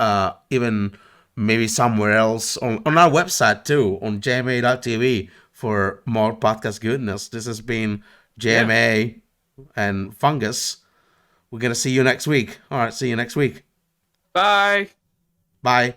even maybe somewhere else on our website too, on JMAA.tv for more podcast goodness. This has been Yeah. JMA and Fungus. We're gonna see you next week. All right, see you next week. Bye. Bye.